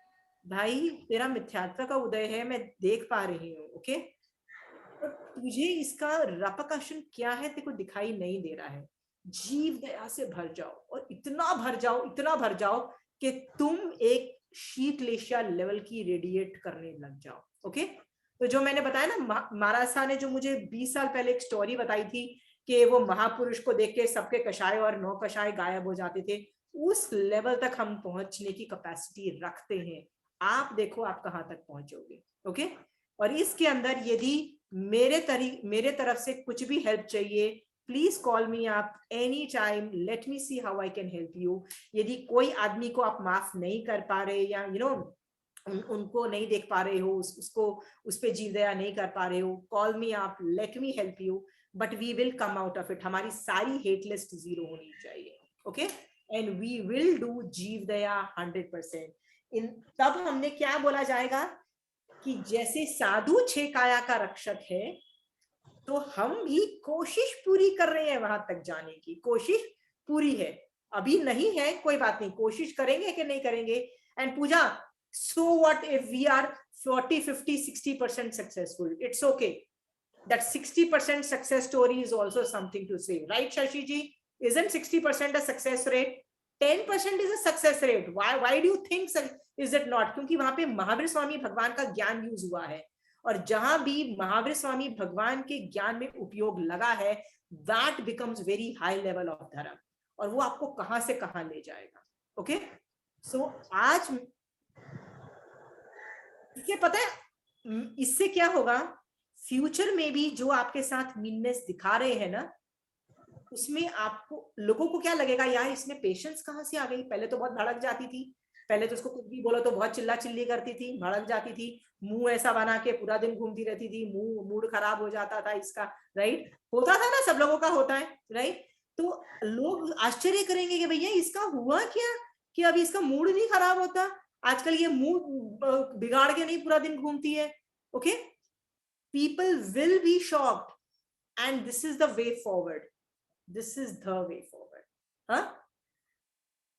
भाई तेरा मिथ्यात्व का उदय है, मैं देख पा रही हूँ, ओके, तुझे इसका रपकशन क्या है तेरे को दिखाई नहीं दे रहा है। जीव दया से भर जाओ, और इतना भर जाओ कि तुम एक शीतलेशिया लेवल की रेडिएट करने लग जाओ। ओके, तो जो मैंने बताया ना, महाराज साहब ने जो मुझे 20 साल पहले एक स्टोरी बताई थी कि वो महापुरुष को देख के सबके कषाय और 9 कषाय गायब हो जाते थे, उस लेवल तक हम पहुंचने की कैपेसिटी रखते हैं। आप देखो आप कहां तक पहुंचोगे। ओके, और इसके अंदर यदि मेरे तरफ से कुछ भी हेल्प चाहिए, please call me up any time, let me see how I can help you. यदि कोई आदमी को आप माफ नहीं कर पा रहे, या यू नो उनको नहीं देख पा रहे हो, उसको उस पे जीव दया नहीं कर पा रहे हो, call me up, let me help you, but we will come out of it. हमारी सारी हेट लिस्ट 0 होनी चाहिए। Okay, and we will do जीव दया 100%। तब हमने क्या बोला जाएगा कि जैसे साधु 6 काया का रक्षक है, तो हम भी कोशिश पूरी कर रहे हैं, वहां तक जाने की कोशिश पूरी है। अभी नहीं है कोई बात नहीं, कोशिश करेंगे कि नहीं करेंगे। And Pooja, so what if we are 40, 50, 60% successful? It's okay. That 60% success story is also something to say, right, Shashi ji? Isn't 60% a success rate? 10% is a success rate. Why do you think is it not? क्योंकि वहां पे महावीर स्वामी भगवान का ज्ञान use हुआ है, और जहां भी महावीर स्वामी भगवान के ज्ञान में उपयोग लगा है, that becomes very high level of धर्म, और वो आपको कहां से कहां ले जाएगा। ओके, सो आज इससे पता है इससे क्या होगा, फ्यूचर में भी जो आपके साथ मीननेस दिखा रहे हैं ना, उसमें आपको लोगों को क्या लगेगा, यार इसमें पेशेंस कहाँ से आ गई? पहले तो बहुत भड़क जाती थी, पहले तो उसको कुछ भी बोलो तो बहुत चिल्ला चिल्ली करती थी, भड़क जाती थी, मुंह ऐसा बना के पूरा दिन घूमती रहती थी, मूड खराब हो जाता था इसका, राइट, होता था ना, सब लोगों का होता है, राइट। तो लोग आश्चर्य करेंगे कि भैया इसका हुआ क्या कि अभी इसका मूड नहीं खराब होता, आजकल ये मूड बिगाड़ के नहीं पूरा दिन घूमती है। Okay, people will be shocked, and this is the way forward, this is the way forward. हाँ,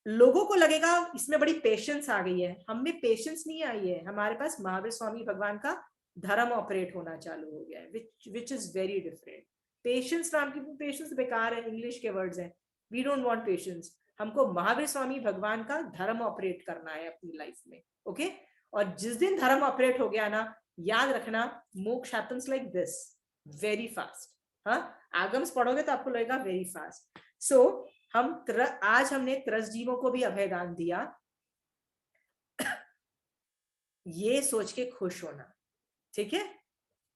लोगों को लगेगा इसमें बड़ी पेशेंस आ गई है, हम में पेशेंस नहीं आई है, हमारे पास महावीर स्वामी भगवान का धर्म ऑपरेट होना चालू हो गया है, which is very different. Patience नाम की, पेशेंस बेकार है, इंग्लिश के वर्ड्स हैं, वी डोंट वांट पेशेंस, हमको महावीर स्वामी भगवान का धर्म ऑपरेट करना है अपनी लाइफ में। ओके, और जिस दिन धर्म ऑपरेट हो गया ना, याद रखना, मोक्ष happens like this, very fast. हाँ, आगम्स पढ़ोगे तो आपको लगेगा वेरी फास्ट। सो आज हमने त्रस जीवों को भी अभयदान दिया, ये सोच के खुश होना, ठीक है?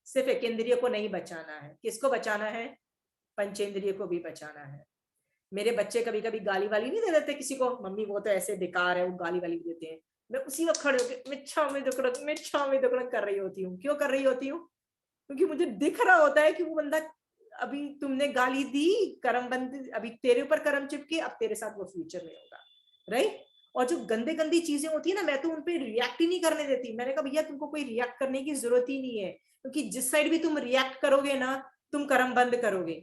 सिर्फ एक इंद्रिय को नहीं बचाना है। किसको बचाना है? पंचेंद्रिय को भी बचाना है। मेरे बच्चे कभी कभी गाली वाली नहीं दे देते किसी को, मम्मी वो तो ऐसे बेकार है, वो गाली वाली देते हैं, मैं उसी वक्त खड़े होकर मिच्छा में दुकड़क कर रही होती हूँ। क्यों कर रही होती हूँ? क्योंकि मुझे दिख रहा होता है कि वो बंदा, अभी तुमने गाली दी, कर्म बंद, अभी तेरे ऊपर कर्म चिपके, अब तेरे साथ वो फ्यूचर में होगा, राइट? और जो गंदी चीजें होती है ना, मैं तो उनपे रिएक्ट ही नहीं करने देती। मैंने कहा भैया तुमको कोई रिएक्ट करने की जरूरत ही नहीं है, क्योंकि जिस साइड भी तुम रिएक्ट करोगे ना, तुम कर्म बंद करोगे,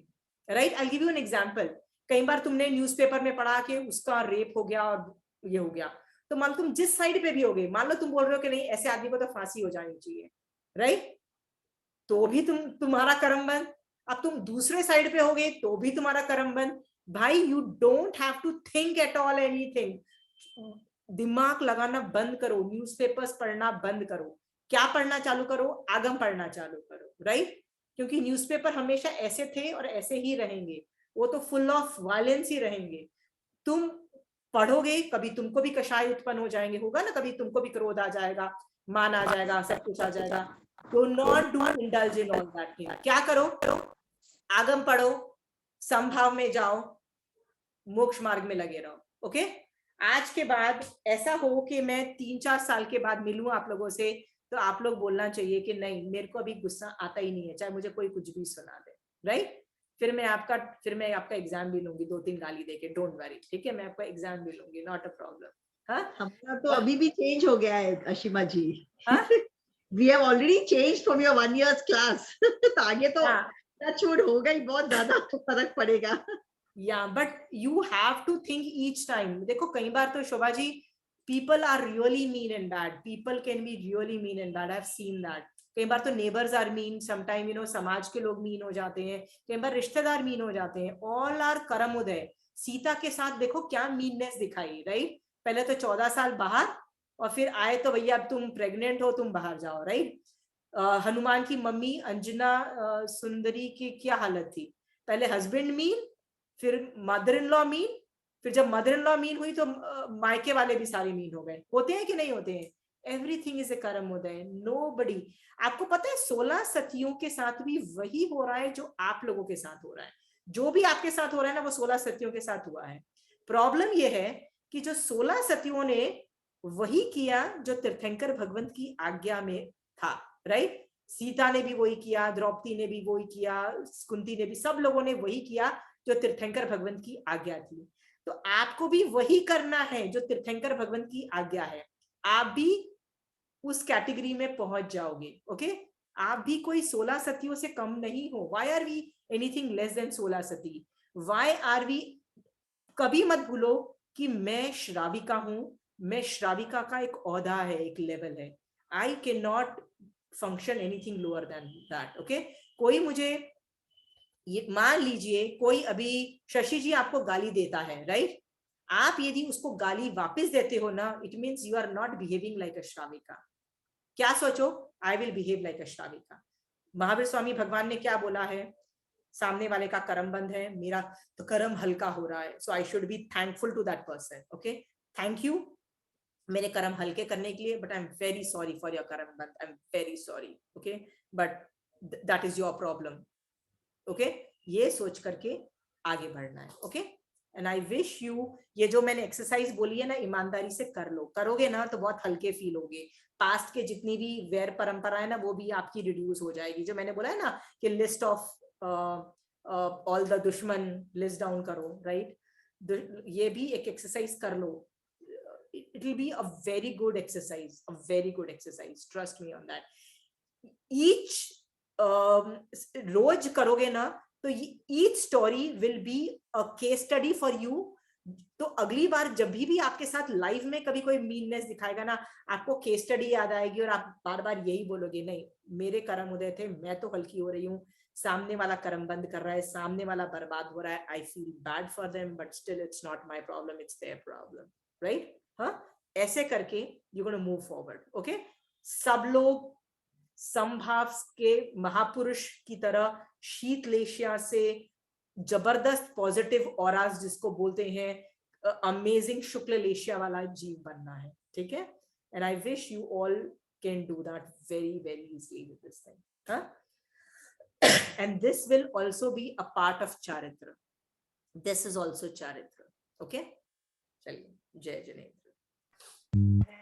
right? I give you an example. कई बार तुमने न्यूज़पेपर में पढ़ा कि उसका रेप हो गया और ये हो गया, तो मान लो तुम जिस साइड पे भी होगे, मान लो तुम बोल रहे हो कि नहीं ऐसे आदमी को तो फांसी हो जानी चाहिए, राइट? तो भी तुम्हारा कर्म बंद। अब तुम दूसरे साइड पे होगे तो भी तुम्हारा कर्म बंद। भाई you don't have to think at all anything. दिमाग लगाना बंद करो, न्यूज़पेपर्स पढ़ना बंद करो। क्या पढ़ना चालू करो? आगम पढ़ना चालू करो, राइट? क्योंकि न्यूज़पेपर हमेशा ऐसे थे और ऐसे ही रहेंगे, वो तो फुल ऑफ वायलेंस ही रहेंगे। तुम पढ़ोगे, कभी तुमको भी कषाय उत्पन्न हो जाएंगे, होगा ना, कभी तुमको भी क्रोध आ जाएगा, मान आ जाएगा, सब कुछ आ जाएगा। Do not do indulge in all that thing. क्या करो? आगम पढ़ो, संभाव में जाओ, मोक्ष मार्ग में लगे रहो, ओके? आज के बाद ऐसा हो कि मैं 3-4 साल के बाद मिलूं आप लोगों से, तो आप लोग बोलना चाहिए कि नहीं, मेरे को अभी गुस्सा आता ही नहीं है, चाहे मुझे कोई कुछ भी सुना दे, राइट? फिर मैं आपका एग्जाम भी लूंगी 2-3 गाली देके, डोंट वरी, ठीक है? मैं आपका एग्जाम भी लूंगी, नॉट अ प्रॉब्लम। हाँ, हमारा तो अभी भी चेंज हो गया है अशिमा जी। हाँ? We have already changed from your 1 year's class. तो आगे तो टचवुड होगा ही, बहुत ज्यादा फर्क पड़ेगा। या but you have to think each time. देखो कई बार तो Shobha ji, people are really mean and bad, people can be really mean and bad, I've seen that। कई बार तो neighbours are mean, sometime you know समाज के लोग मीन हो जाते हैं, कई बार रिश्तेदार मीन हो जाते हैं। ऑल आर कर्म उदय। सीता के साथ देखो क्या मीननेस दिखाई, राइट? पहले तो 14 साल बाहर, और फिर आए तो भैया अब तुम प्रेग्नेंट हो, तुम बाहर जाओ, राइट? हनुमान की मम्मी अंजना सुंदरी की क्या हालत थी, पहले हस्बैंड मीन, फिर मदर इन लॉ मीन, फिर जब मदर इन लॉ मीन हुई तो मायके वाले भी सारे मीन हो गए। होते हैं कि नहीं होते हैं? एवरीथिंग इज ए कर्म उदय, नोबडी। आपको पता है 16 सतियों के साथ भी वही हो रहा है जो आप लोगों के साथ हो रहा है। जो भी आपके साथ हो रहा है ना, वो 16 सतियों के साथ हुआ है। प्रॉब्लम ये है कि जो 16 सतियों ने वही किया जो तीर्थंकर भगवंत की आज्ञा में था, राइट? सीता ने भी वही किया, द्रौपदी ने भी वही किया, कुंती ने भी, सब लोगों ने वही किया जो तीर्थंकर भगवंत की आज्ञा थी। तो आपको भी वही करना है जो तीर्थंकर भगवंत की आज्ञा है। आप भी उस कैटेगरी में पहुंच जाओगे, ओके? आप भी कोई 16 सतियों से कम नहीं हो। Why are we anything less than 16 Sati? Why are we? कभी मत भूलो कि मैं श्राविका हूं, मैं श्राविका का एक औहदा है, एक लेवल है। I can not function anything lower than that, okay? कोई मुझे, ये मान लीजिए कोई अभी शशि जी आपको गाली देता है, राइट? आप यदि उसको गाली वापस देते हो ना, it means you are not behaving like a श्राविका। क्या सोचो? I will behave like a श्राविका। महावीर स्वामी भगवान ने क्या बोला है? सामने वाले का कर्म बंद है, मेरा तो कर्म हल्का हो रहा है, so I should be thankful to that person, okay? Thank you मेरे कर्म हल्के करने के लिए, but I am very sorry for your कर्म बंद, I am very sorry, okay? But that is your problem, okay? ये सोच करके आगे बढ़ना है, okay? And I wish you, ये जो मैंने एक्सरसाइज बोली है ना, ईमानदारी से कर लो। करोगे ना तो बहुत हल्के फील होगे। पास्ट के जितनी भी वैर परंपराएं ना, वो भी आपकी रिड्यूस हो जाएगी। जो मैंने बोला है ना कि लिस्ट ऑफ ऑल द दुश्मन लिस्ट डाउन करो, राइट? ये भी एक एक्सरसाइज कर लो। It will be a very good exercise, a very good exercise, trust me on that. Each रोज करोगे ना तो each story will be a case study for you. तो अगली बार जब भी आपके साथ लाइव में कभी कोई मीननेस दिखाएगा ना, आपको केस स्टडी याद आएगी और आप बार बार यही बोलोगे, नहीं मेरे कर्म उदय थे, मैं तो हल्की हो रही हूँ, सामने वाला कर्म बंद कर रहा है, सामने वाला बर्बाद हो रहा है, I feel bad for them, but still it's not my problem, it's their problem, right? हाँ, ऐसे करके you gonna move forward. Okay, सब लोग समभाव के महापुरुष की तरह शीतलेशिया से जबरदस्त पॉजिटिव ऑरास जिसको बोलते हैं अमेजिंग शुक्ल लेशिया वाला जीव बनना है. ठीक है, and I wish you all can do that very very easily with this thing. And this will also be a part of charitra. This is also charitra. Okay, चलिए, जय जिनेंद्र.